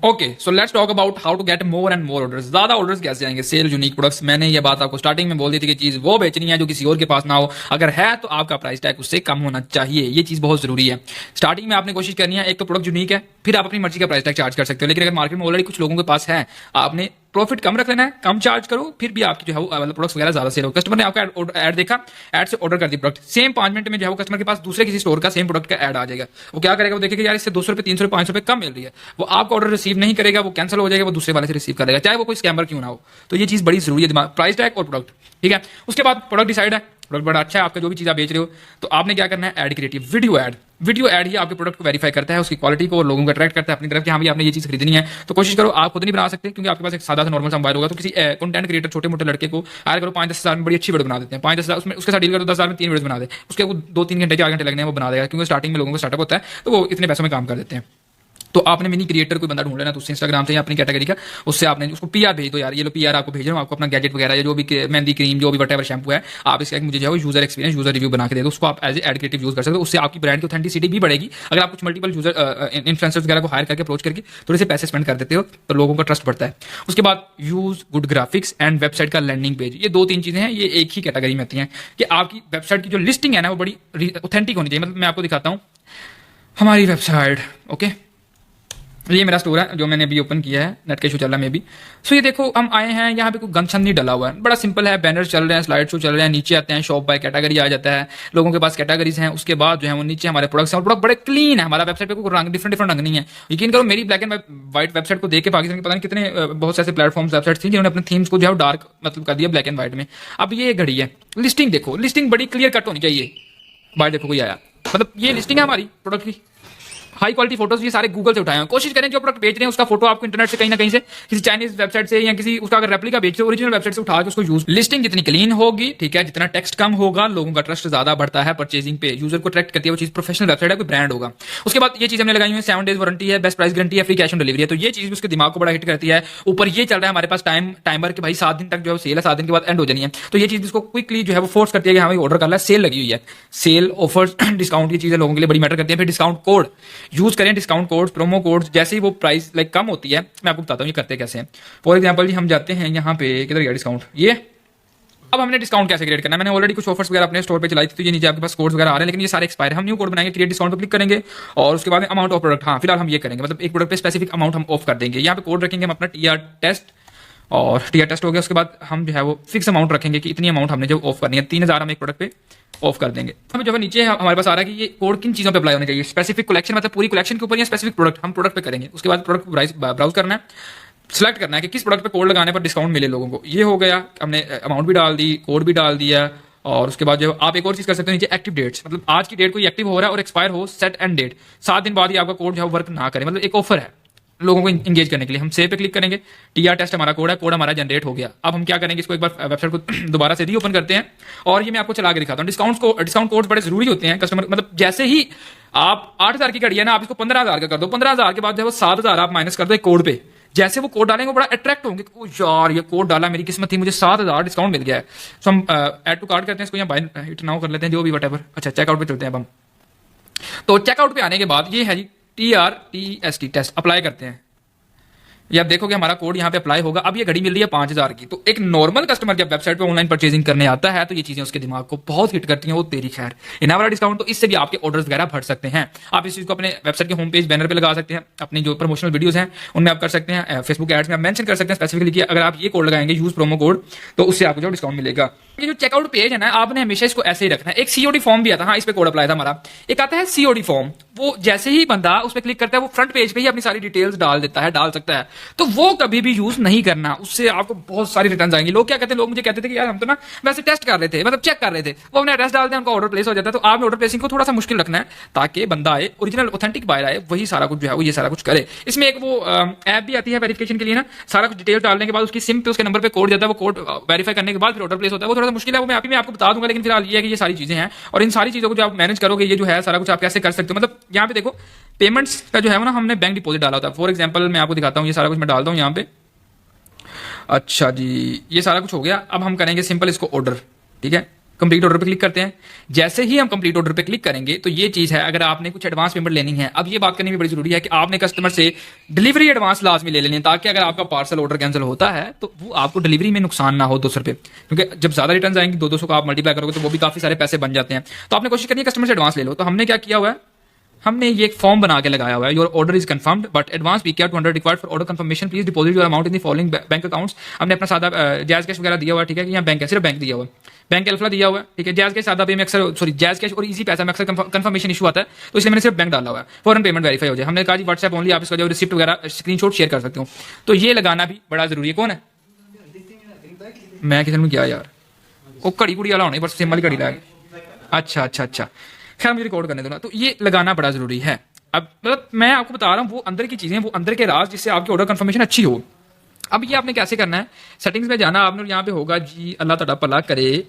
Okay so let's talk about how to get more and more orders. ज्यादा ऑर्डर्स कैसे आएंगे, सेल यूनिक प्रोडक्ट्स। मैंने ये बात आपको स्टार्टिंग में बोल दी थी कि चीज वो बेचनी है जो किसी और के पास ना हो, अगर है तो आपका प्राइस टैग उससे कम होना चाहिए, ये चीज बहुत जरूरी है। स्टार्टिंग में आपने कोशिश करनी है, एक तो प्रोडक्ट यूनिक है, फिर आप अपनी मर्जी का प्राइस टैग चार्ज कर सकते हो। लेकिन अगर मार्केट में ऑलरेडी कुछ लोगों के पास है, आपने प्रॉफिट कम रख लेना है, कम चार्ज करो, फिर भी आपकी जो है मतलब प्रोडक्ट्स वगैरह ज्यादा सेल हो। कस्टमर ने आपका ऐड देखा, ऐड से ऑर्डर कर दी प्रोडक्ट, सेम 5 मिनट में जो है वो कस्टमर के पास दूसरे किसी स्टोर का सेम प्रोडक्ट का ऐड आ जाएगा। वो क्या करेगा, वो देखेगा यार इससे 200 रुपए 300 रुपए 500 रुपए कम मिल रही है, वो आपका ऑर्डर रिसीव नहीं करेगा, वो कैंसिल हो जाएगा, वो दूसरे वाले से रिसीव करेगा, चाहे वो कोई स्कैमर क्यों ना हो। तो ये चीज बड़ी जरूरी है, दिमाग प्राइस टैग और प्रोडक्ट। ठीक है, उसके बाद प्रोडक्ट डिसाइड है, प्रोडक्ट बड़ा अच्छा है आपका, जो भी चीज आप बेच रहे हो, तो आपने क्या करना है, ad creative video ad. Video ad ही आपके प्रोडक्ट को वेरीफाई करता है, उसकी क्वालिटी को और लोगों को अट्रैक्ट करता है अपनी तरफ कि हाँ भी आपने ये चीज खरीदनी है। तो कोशिश करो, आप खुद नहीं बना सकते क्योंकि आपके पास एक सादा सा नॉर्मल सा मोबाइल होगा, तो किसी कंटेंट क्रिएटर छोटे मोटे लड़के को हायर करो, 5-10 हज़ार में बड़ी अच्छी वीडियो बना देते हैं, 5-10 हज़ार उसमें उसके साथ डील करो, 10 हज़ार में 3 वीडियो बना दे, उसके 2-3 घंटे 4 घंटे लगने हैं वो बना देगा, क्योंकि स्टार्टिंग में लोगों का स्टार्टअप होता है तो वो इतने पैसों में काम कर देते हैं। तो आपने मिनी क्रिएटर कोई बंदा ढूंढ लेना, तो उससे इंस्टाग्राम से या अपनी कैटेगरी का, उससे आपने उसको पीआर भेज दो, यार ये लो पीआर आपको भेज रहा हूँ, आपको अपना गैजेट वगैरह या जो भी मेहंदी क्रीम जो भी वटेवर शैम्पू है, आप इसका मुझे जो है यूजर एक्सपीरियंस यूजर रिव्यू बना के दे दो, उसको आप एज एड क्रिएटिव यूज कर सकते हो। उससे आपकी ब्रांड की ऑथेंटिसिटी भी बढ़ेगी। अगर आप कुछ मल्टीपल यूजर इन्फ्लुएंसर्स वगैरह को हायर करके अप्रोच करके थोड़े से पैसे स्पेंड कर देते हो तो लोगों का ट्रस्ट बढ़ता है। उसके बाद use good graphics and website का लैंडिंग पेज, ये 2-3 चीजें हैं, ये एक ही कैटेगरी में आती हैं कि आपकी वेबसाइट की जो लिस्टिंग है ना वो बड़ी ऑथेंटिक होनी चाहिए। मतलब मैं आपको दिखाता हूँ हमारी वेबसाइट, ओके ये मेरा स्टोर है जो मैंने अभी ओपन किया है, नेट का इशू चल रहा है मे भी। सो ये देखो हम आए हैं, यहाँ पे कोई गंछन नहीं डला हुआ है, बड़ा सिंपल है, बैनर चल रहे हैं, स्लाइड शो चल रहे हैं, नीचे आते हैं शॉप बाय कैटेगरी आ जाता है, लोगों के पास कैटेगरीज हैं, उसके बाद जो है वो नीचे हमारे प्रोडक्ट्स हैं और प्रोडक्ट बड़े क्लीन है। हमारा वेबसाइट पे कोई रंग डिफरेंट रंग नहीं है। यकीन करो मेरी ब्लैक एंड व्हाइट वेबसाइट को देख के पाकिस्तान के पता नहीं कितने बहुत से ऐसे प्लेटफॉर्म वेबसाइट थी जिन्होंने अपने थीम्स को जो है डार्क मतलब कर दिया ब्लैक एंड व्हाइट में। अब ये घड़ी है, लिस्टिंग देखो, लिस्टिंग बड़ी क्लियर कट होनी चाहिए। भाई देखो कोई आया, मतलब ये लिस्टिंग है हमारी प्रोडक्ट की, हाई क्वालिटी फोटोज ये सारे गूगल से उठाए हैं। कोशिश करें जो प्रोडक्ट बेच रहे हैं उसका फोटो आपको इंटरनेट से कहीं ना कहीं से किसी चाइनीज वेबसाइट से या किसी उसका अगर रेप्लिका बेच रहे हो ओरिजिनल वेबसाइट से उठा के उसको यूज। लिस्टिंग जितनी क्लीन होगी, ठीक है, जितना टेक्स्ट कम होगा, लोगों का ट्रस्ट ज्यादा बढ़ता है परचेजिंग पे, यूजर को अट्रैक्ट करती है वो चीज, प्रोफेशनल वेबसाइट है, कोई ब्रांड होगा। उसके बाद ये चीज हमने लगाई हुई है 7 डेज वारंटी है, बेस्ट प्राइस गारंटी है, फ्री कैश ऑन डिलीवरी है, तो ये चीज उसके दिमाग को बड़ा हिट करती है। ऊपर ये चल रहा है हमारे पास टाइमर के भाई 7 दिन तक जो है सेल है, 7 दिन के बाद एंड हो जानी है, तो ये चीज इसको क्विकली जो है वो फोर्स करती है कि हमें ऑर्डर करना है, सेल लगी हुई है, सेल ऑफर्स डिस्काउंट की चीजें लोगों के लिए बड़ी मैटर करती है। फिर डिस्काउंट कोड यूज करें, डिस्काउंट कोड्स प्रोमो कोड्स, जैसे ही वो प्राइस लाइक कम होती है मैं आपको बताता हूँ ये करते कैसे हैं। फॉर एग्जांपल जी हम जाते हैं यहाँ पे, किधर गया डिस्काउंट, ये अब हमने डिस्काउंट कैसे क्रिएट करना है, मैंने ऑलरेडी कुछ ऑफर्स वगैरह अपने स्टोर पे चलाई थी, तो ये नीचे आपके पास कोड्स वगैरह आ रहे हैं, लेकिन ये सारे एक्सपायर है। हम न्यू कोड बनाएंगे, क्रिएट डिस्काउंट पे क्लिक करेंगे और उसके बाद अमाउंट ऑफ प्रोडक्ट, हाँ फिलहाल हम ये करेंगे, मतलब एक प्रोडक्ट पे स्पेसिफिक अमाउंट हम ऑफ कर देंगे। यहाँ पे कोड रखेंगे हम अपना टीआर टेस्ट, और टीआर टेस्ट हो गया। उसके बाद हम जो है वो फिक्स अमाउंट रखेंगे कि इतनी अमाउंट हमने जो ऑफ करनी है, 3000 हम एक प्रोडक्ट पे ऑफ कर देंगे। हमें जो है नीचे हमारे पास आ रहा है कि ये कोड किन चीजों पे अप्लाई होने चाहिए, स्पेसिफिक कलेक्शन मतलब पूरी कलेक्शन के ऊपर या स्पेसिफिक प्रोडक्ट, हम प्रोडक्ट पे करेंगे। उसके बाद प्रोडक्ट ब्राउज करना है, सिलेक्ट करना है कि किस प्रोडक्ट पे कोड लगाने पर डिस्काउंट मिले लोगों को। ये हो गया, हमने अमाउंट भी डाल दी, कोड भी डाल दिया। और उसके बाद जो आप एक और चीज कर सकते हो नीचे एक्टिव डेट्स, मतलब आज की डेट कोई एक्टिव हो रहा है और एक्सपायर हो, सेट एंड डेट, 7 दिन बाद ही आपका कोड जो है वर्क ना करे, मतलब एक ऑफर है लोगों को इंगेज करने के लिए। हम सेव पे क्लिक करेंगे, टीआर टेस्ट हमारा कोड है, कोड हमारा जनरेट हो गया। अब हम क्या करेंगे, इसको एक बार वेबसाइट को दोबारा से रीओपन करते हैं और ये मैं आपको चला के दिखाता हूँ। डिस्काउंट कोड बड़े जरूरी होते हैं कस्टमर, मतलब जैसे ही आप 8000 की घड़ी है ना, आप इसको 15000 का कर दो, 15000 के बाद जो है 7000 आप माइनस कर दो एक कोड पे। जैसे वो कोड डालेंगे वो बड़ा अट्रैक्ट होंगे, ओ यार ये कोड डाला, मेरी किस्मत थी, मुझे 7000 डिस्काउंट मिल गया है। सो हम ऐड टू कार्ट करते हैं, इसको यहाँ बाय इट नाउ कर लेते हैं, जो भी वटेवर। अच्छा चेकआउट पे चलते हैं अब हम। तो चेकआउट पे आने के बाद ये है जी TRTST टेस्ट, अप्लाई करते हैं। ये आप देखोगे हमारा कोड यहाँ पे अप्लाई होगा। अब ये घड़ी मिल रही है 5,000 की। तो एक नॉर्मल कस्टमर जब वेबसाइट पे ऑनलाइन परचेजिंग करने आता है तो ये चीजें उसके दिमाग को बहुत हिट करती हैं। वो तेरी खैर इतना वाला डिस्काउंट, तो इससे भी आपके ऑर्डर्स वगैरह बढ़ सकते हैं। आप इस चीज को अपने वेबसाइट के होम पेज बैनर पे लगा सकते हैं, अपनी जो प्रमोशनल वीडियोस हैं उनमें आप कर सकते हैं, फेसबुक एड्स में आप मेंशन कर सकते हैं स्पेसिफिकली कि अगर आप ये कोड लगाएंगे यूज प्रोमो कोड तो उससे आपको जो डिस्काउंट मिलेगा। ये जो चेकआउट पेज है ना, आपने हमेशा इसको ऐसे ही रखना है। एक सीओडी फॉर्म भी आता है, हाँ इस पे कोड अप्लाई था हमारा। एक आता है सीओडी फॉर्म, वो जैसे ही बंदा उस पर क्लिक करता है वो फ्रंट पेज पे ही अपनी सारी डिटेल्स डाल देता है, डाल सकता है। तो वो कभी भी यूज नहीं करना, उससे आपको बहुत सारी रिटर्न आएंगी। लोग क्या कहते हैं, लोग मुझे कहते थे कि यार हम तो ना वैसे टेस्ट कर रहे थे, मतलब चेक कर रहे थे, वो अपने एड्रेस डालते हैं उनका ऑर्डर प्लेस हो जाता है। तो आपने ऑर्डर प्लेसिंग को थोड़ा सा मुश्किल रखना है ताकि बंदा आए, ओरिजिनल ऑथेंटिक बायर आए, वही सारा कुछ जो है वो ये सारा कुछ करे। इसमें एक वो ऐप भी आती है वेरिफिकेशन के लिए ना, सारा कुछ डिटेल डालने के बाद उसकी सिम पे उसके नंबर पे कोड जाता है, वो कोड वेरीफाई करने के बाद फिर ऑर्डर प्लेस होता है। वो थोड़ा सा मुश्किल है, वो मैं अभी आपको बता दूंगा। लेकिन फिलहाल ये है कि ये सारी चीजें हैं और इन सारी चीजों को जो आप मैनेज करोगे, ये जो है सारा कुछ आप कैसे कर सकते हो। मतलब यहाँ पे देखो पेमेंट्स का जो है ना, हमने बैंक डिपॉजिट डाला होता है। फॉर एग्जांपल मैं आपको दिखाता हूँ, ये सारा कुछ मैं डालता हूँ यहाँ पे। अच्छा जी, ये सारा कुछ हो गया। अब हम करेंगे सिंपल इसको ऑर्डर, ठीक है। कंप्लीट ऑर्डर पे क्लिक करते हैं। जैसे ही हम कंप्लीट ऑर्डर पे क्लिक करेंगे तो ये चीज है, अगर आपने कुछ एडवांस पेमेंट लेनी है, अब ये बात करनी भी बड़ी जरूरी है कि आपने कस्टमर से डिलीवरी एडवांस लाजमी ले लेनी है, ताकि अगर आपका पार्सल ऑर्डर कैंसिल होता है तो वो आपको डिलीवरी में नुकसान ना हो 200 रुपए, क्योंकि जब ज्यादा रिटर्न आएंगे 200 का आप मल्टीप्लाई करोगे तो वो भी काफी सारे पैसे बन जाते हैं। तो आपने कोशिश करनी है कस्टमर से एडवांस ले लो। तो हमने क्या किया हुआ है, हमने ये एक फॉर्म बना के लगाया हुआ है, your order is confirmed but advance we care 200 required for order confirmation, please deposit your amount in the following bank accounts. हमने अपना सादा जैज कैश वगैरह दिया हुआ है, ठीक है, कि यहाँ बैंक है, सिर्फ बैंक दिया हुआ है, बैंक एल्फा दिया हुआ है, ठीक है। जैज कैश सादा पे में अक्सर, सॉरी जैज कैश और इजी पैसा में अक्सर कंफर्मेशन इशू आता है, तो इसलिए मैंने सिर्फ बैंक डाला हुआ है, फॉरन पेमेंट वेरीफाई हो जाए। हमने कहा जी व्हाट्सएप ओनली, आप इसका जो रिसिप्ट वगैरह स्क्रीनशॉट शेयर कर सकते हो। तो ये लगाना भी बड़ा जरूरी है। कौन है, मैं किसी ने किया यार, वो कड़ी कुड़ी वाला होना, बस सिम वाली कड़ी लगा। अच्छा अच्छा अच्छा, खैर मुझे रिकॉर्ड करने दो ना। तो ये लगाना बड़ा जरूरी है। अब मतलब मैं आपको बता रहा हूँ वो अंदर की चीजें, वो अंदर के राज, जिससे आपकी ऑर्डर कंफर्मेशन अच्छी हो। अब ये आपने कैसे करना है, सेटिंग्स में जाना आपने, यहाँ पे होगा जी अल्लाह ताला भला करे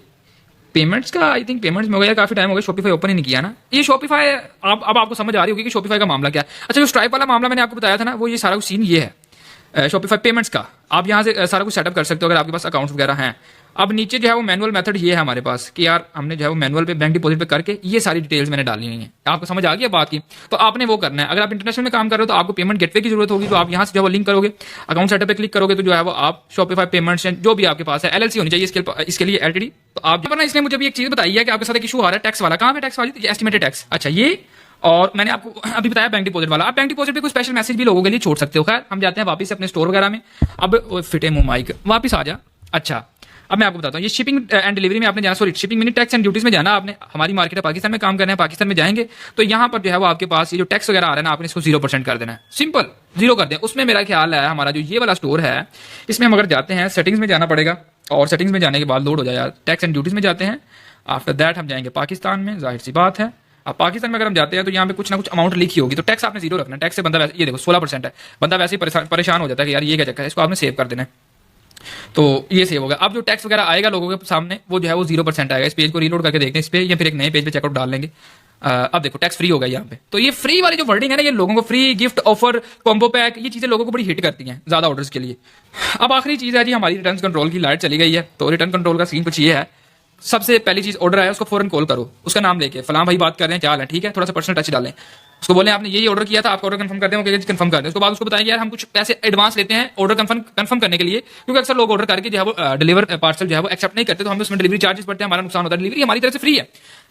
पेमेंट्स का, आई थिंक पेमेंट्स में हो गया, काफी टाइम हो गया, शॉपिफाई ओपन ही नहीं किया ना। ये शॉपिफाई अब आपको समझ आ रही होगी कि शॉपिफाई का मामला क्या है। अच्छा, जो स्ट्राइप वाला मामला मैंने आपको बताया था ना, वो ये सारा कुछ सीन ये है शॉपिफाई पेमेंट्स का। आप यहाँ से सारा कुछ सेटअप कर सकते हो अगर आपके पास अकाउंट्स वगैरह हैं। अब नीचे जो है वो मैनुअल मेथड ये है हमारे पास कि यार हमने जो है वो मैनुअल पे बैंक डिपॉजिट पे करके ये सारी डिटेल्स मैंने डाली हुई हैं। आपको समझ आ गई बात की, तो आपने वो करना है। अगर आप इंटरनेशनल में काम कर रहे हो तो आपको पेमेंट गेटवे की जरूरत होगी, तो आप यहाँ से जो है वो लिंक करोगे, अकाउंट सेटअप पे क्लिक करोगे तो जो है वो आप शॉपिफाई पेमेंट्स जो भी आपके पास है, एलएलसी होनी चाहिए इसके लिए एलटीडी। तो आप ना, इसने मुझे भी एक चीज बताई है कि आपके साथ एक इशू आ रहा है टैक्स वाला। कहाँ पे टैक्स वाली, एस्टिमेटेड टैक्स। अच्छा, ये और मैंने आपको अभी बताया बैंक डिपॉजिट वाला। आप बैंक डिपॉजिट पे कोई स्पेशल मैसेज भी लोगों के लिए छोड़ सकते हो। खैर हम जाते हैं वापस अपने स्टोर वगैरह में। अब फिटे मुंह माइक वापस आ जा। अच्छा, अब मैं आपको बताता हूँ, ये शिपिंग एंड डिलीवरी में आपने जाना, sorry shipping mini tax and duties में जाना आपने। हमारी मार्केट है पाकिस्तान में काम करना है, पाकिस्तान में जाएंगे तो यहाँ पर जो है वो आपके पास ये जो टैक्स वगैरह आ रहा है ना, आपने इसको 0% कर देना है। सिंपल 0 कर दें। उसमें मेरा ख्याल है हमारा जो ये वाला स्टोर है, इसमें हम अगर जाते हैं सेटिंग्स में जाना पड़ेगा, और सेटिंग्स में जाने के बाद लोड हो जाए, टैक्स एंड ड्यूटीज में जाते हैं। आफ्टर दैट हम जाएंगे पाकिस्तान में, जाहिर सी बात है। अब पाकिस्तान में अगर हम जाते हैं तो यहाँ पे कुछ ना कुछ अमाउंट लिखी होगी, तो टैक्स आपने 0 रखना है। टैक्स से बंदा वैसे, ये देखो 16% है, बंदा वैसे ही परेशान हो जाता है कि यार ये क्या चक्कर है, इसको आपने सेव कर देना है। तो ये सेव होगा। अब जो टैक्स वगैरह आएगा लोगों के सामने वो जो है वो 0% आएगा। इस पेज को रीलोड करके देखते हैं इस पे, या फिर एक नए पेज पे चेकआउट डाल लेंगे। अब देखो टैक्स फ्री होगा यहाँ पे। तो ये फ्री वाली जो वर्डिंग है ना, ये लोगों को free gift offer combo pack, ये चीजें लोगों को बड़ी हिट करती हैं ज्यादा ऑर्डर्स के लिए। अब आखिरी चीज है जी, हमारी रिटर्न कंट्रोल की लाइट चली गई है। तो रिटर्न कंट्रोल का सीन कुछ ये है, सबसे पहली चीज ऑर्डर आया उसको फौरन कॉल करो, उसका नाम लेके फलां भाई बात कर रहे हैं, क्या हाल है, ठीक है, थोड़ा सा पर्सनल टच डालें। उसको बोले आपने ये ऑर्डर किया था, आपका ऑर्डर कंफर्म कर दें, ओके कंफर्म कर दें। उसके बाद उसको बताएंगे यार हम कुछ पैसे एडवांस लेते हैं ऑर्डर कंफर्म करने के लिए, क्योंकि अक्सर लोग ऑर्डर करके जो है वो डिलीवर पार्सल जो है वो एक्सेप्ट नहीं करते, तो हमें उसमें डिलीवरी चार्जेस पड़ते हैं, हमारा नुकसान होता है। डिलीवरी हमारी तरफ से फ्री है,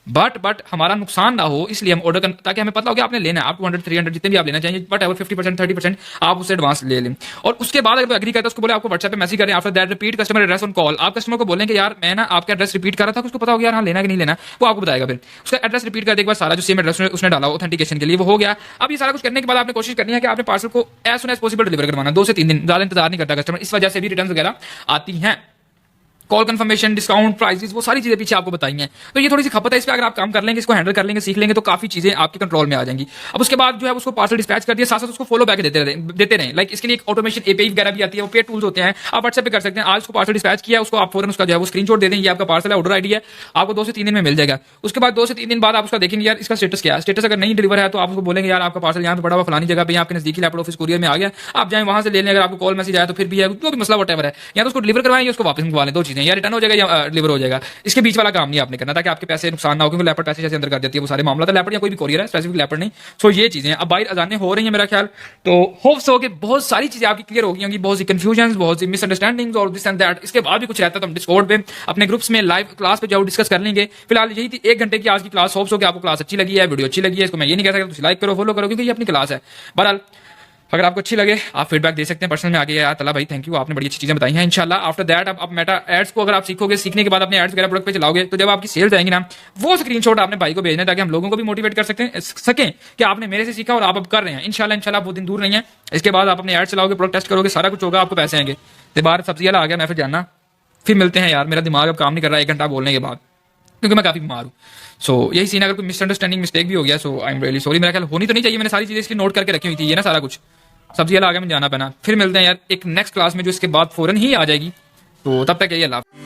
बट हमारा नुकसान ना हो, इसलिए हम ऑर्डर ताकि हमें पता हो कि आपने लेना है, आप 200 300 जितने भी आप लेना चाहिए, बट अगर 50% 30% आप उससे एडवांस ले लें। और उसके बाद अगर एग्री करता है उसको बोले आपको व्हाट्सएप पे मैसेज करें, after that repeat customer address on call. आप कस्टमर को बोलें कि यार मैं ना आपका एड्रेस रिपीट कर रहा था, उसको पता हो गया यार हाँ लेना कि नहीं लेना, वो आपको बताएगा। फिर उसका एड्रेस रिपीट कर देने के बाद सारा जो सेम एड्रेस उसने डाला ऑथेंटिकेशन के लिए वो हो गया। अब ये सारा कुछ करने के बाद आपने कोशिश करनी है कि आपने पार्सल को as soon as possible deliver करवाना, 2 से 3 दिन, ज्यादा इंतजार नहीं करता कस्टमर। इस वजह से भी रिटर्न वगैरह आती हैं। कॉल कंफर्मेशन, डिस्काउंट, प्राइसेस, वो सारी चीजें पीछे आपको बताई हैं। तो ये थोड़ी सी खपत है, इस पर अगर आप काम कर लेंगे, इसको हैंडल कर लेंगे, सीख लेंगे, तो काफी चीजें आपके कंट्रोल में आ जाएंगी। अब उसके बाद जो है उसको पार्सल डिस्पैच कर दिया, साथ साथ उसको फॉलो बैक देते रहें। लाइक इसके लिए एक ऑटोमेशन एपीआई वगैरह भी आती है, वो पे टूल्स होते हैं, आप व्हाट्सएप पे कर सकते हैं। आज उसको पार्सल डिस्पैच किया, उसको आप फौरन उसका जो है वो स्क्रीनशॉट दे दें, ये आपका पार्सल है, ऑर्डर आईडी है, आपको 2 से 3 दिन में मिल जाएगा। उसके बाद 2 से 3 दिन बाद आप उसका देखेंगे यार इसका स्टेटस क्या है। स्टेटस अगर नहीं डिलीवर है तो आप उसको बोलेंगे यार आपका पार्सल यहाँ पे पड़ा हुआ फलानी जगह पे, आपके नजदीकी लैपटॉप ऑफिस कुरियर में आ गया, आप जाए वहां से ले लें। अगर आपको कॉल मैसेज आया तो फिर भी है, जो भी मसला वटेवर है, या तो उसको डिलीवर करवाएं या उसको वापस मंगवा लें, 2 चीजें चीजें, या रिटर्न हो जाएगा या डिलीवर हो जाएगा। इसके बीच वाला काम नहीं आपने करना, ताकि आपके पैसे नुकसान ना हो, क्योंकि लैपटॉप पैसे जैसे अंदर कर देती है वो सारे मामला। तो लैपटॉप या कोई भी कोरियर है, स्पेसिफिक लैपटॉप नहीं। सो ये चीजें अब बाहर अजानें हो रही है मेरा ख्याल, तो होप्स हो कि बहुत सारी चीजें आपकी क्लियर हो गई होंगी, बहुत सी कंफ्यूजन, बहुत सी मिसअंडरस्टैंडिंग और दिस एंड दैट। इसके बाद भी कुछ रहता है तो हम डिस्कॉर्ड पे अपने ग्रुप्स में लाइव क्लास पे जाओ, डिस्कस कर लेंगे। फिलहाल यही थी 1 घंटे की आज की क्लास। होप्स हो कि आपको क्लास अच्छी लगी है, वीडियो अच्छी लगी है। इसको मैं ये नहीं कह सकता लाइक करो, फॉलो करो, क्योंकि ये अपनी क्लास है। बहरहाल अगर आपको अच्छी लगे आप फीडबैक दे सकते हैं पर्सनल में आगे। यार तला भाई थैंक यू, आपने बड़ी अच्छी चीजें बताई हैं। इंशाल्लाह आफ्टर दैट आप मेटा एड्स को अगर आप सीखोगे, सीखने के बाद अपने एड्स वगैरह प्रोडक्ट पे चलाओगे, तो जब आपकी सेल्स आएंगी ना, वो स्क्रीनशॉट आपने भाई को भेजना है, ताकि हम लोगों को भी मोटिवेट कर सकें कि आपने मेरे से सीखा और आप अब कर रहे हैं। इंशाल्लाह वो दिन दूर नहीं है। इसके बाद आप अपने एड्स चलाओगे, प्रोडक्ट टेस्ट करोगे, सारा कुछ होगा, आपको पैसे आएंगे। तो बाहर सब्जी वाला आ गया, मैं फिर जानना, फिर मिलते हैं यार। मेरा दिमाग अब काम नहीं कर रहा है 1 घंटा बोलने के बाद, क्योंकि मैं काफी बीमार हूँ। सो यही सीन, अगर कोई मिसअंडरस्टैंडिंग मिस्टेक भी हो गया सो आई एम रियली सॉरी। मेरा ख्याल होनी तो नहीं चाहिए, मैंने सारी चीजें इसकी नोट करके रखी हुई थी, ये ना सारा कुछ सब्जी वाला आ गया, मैं जाना पैना। फिर मिलते हैं यार एक नेक्स्ट क्लास में, जो इसके बाद फौरन ही आ जाएगी। तो तब तक यही अल्लाह।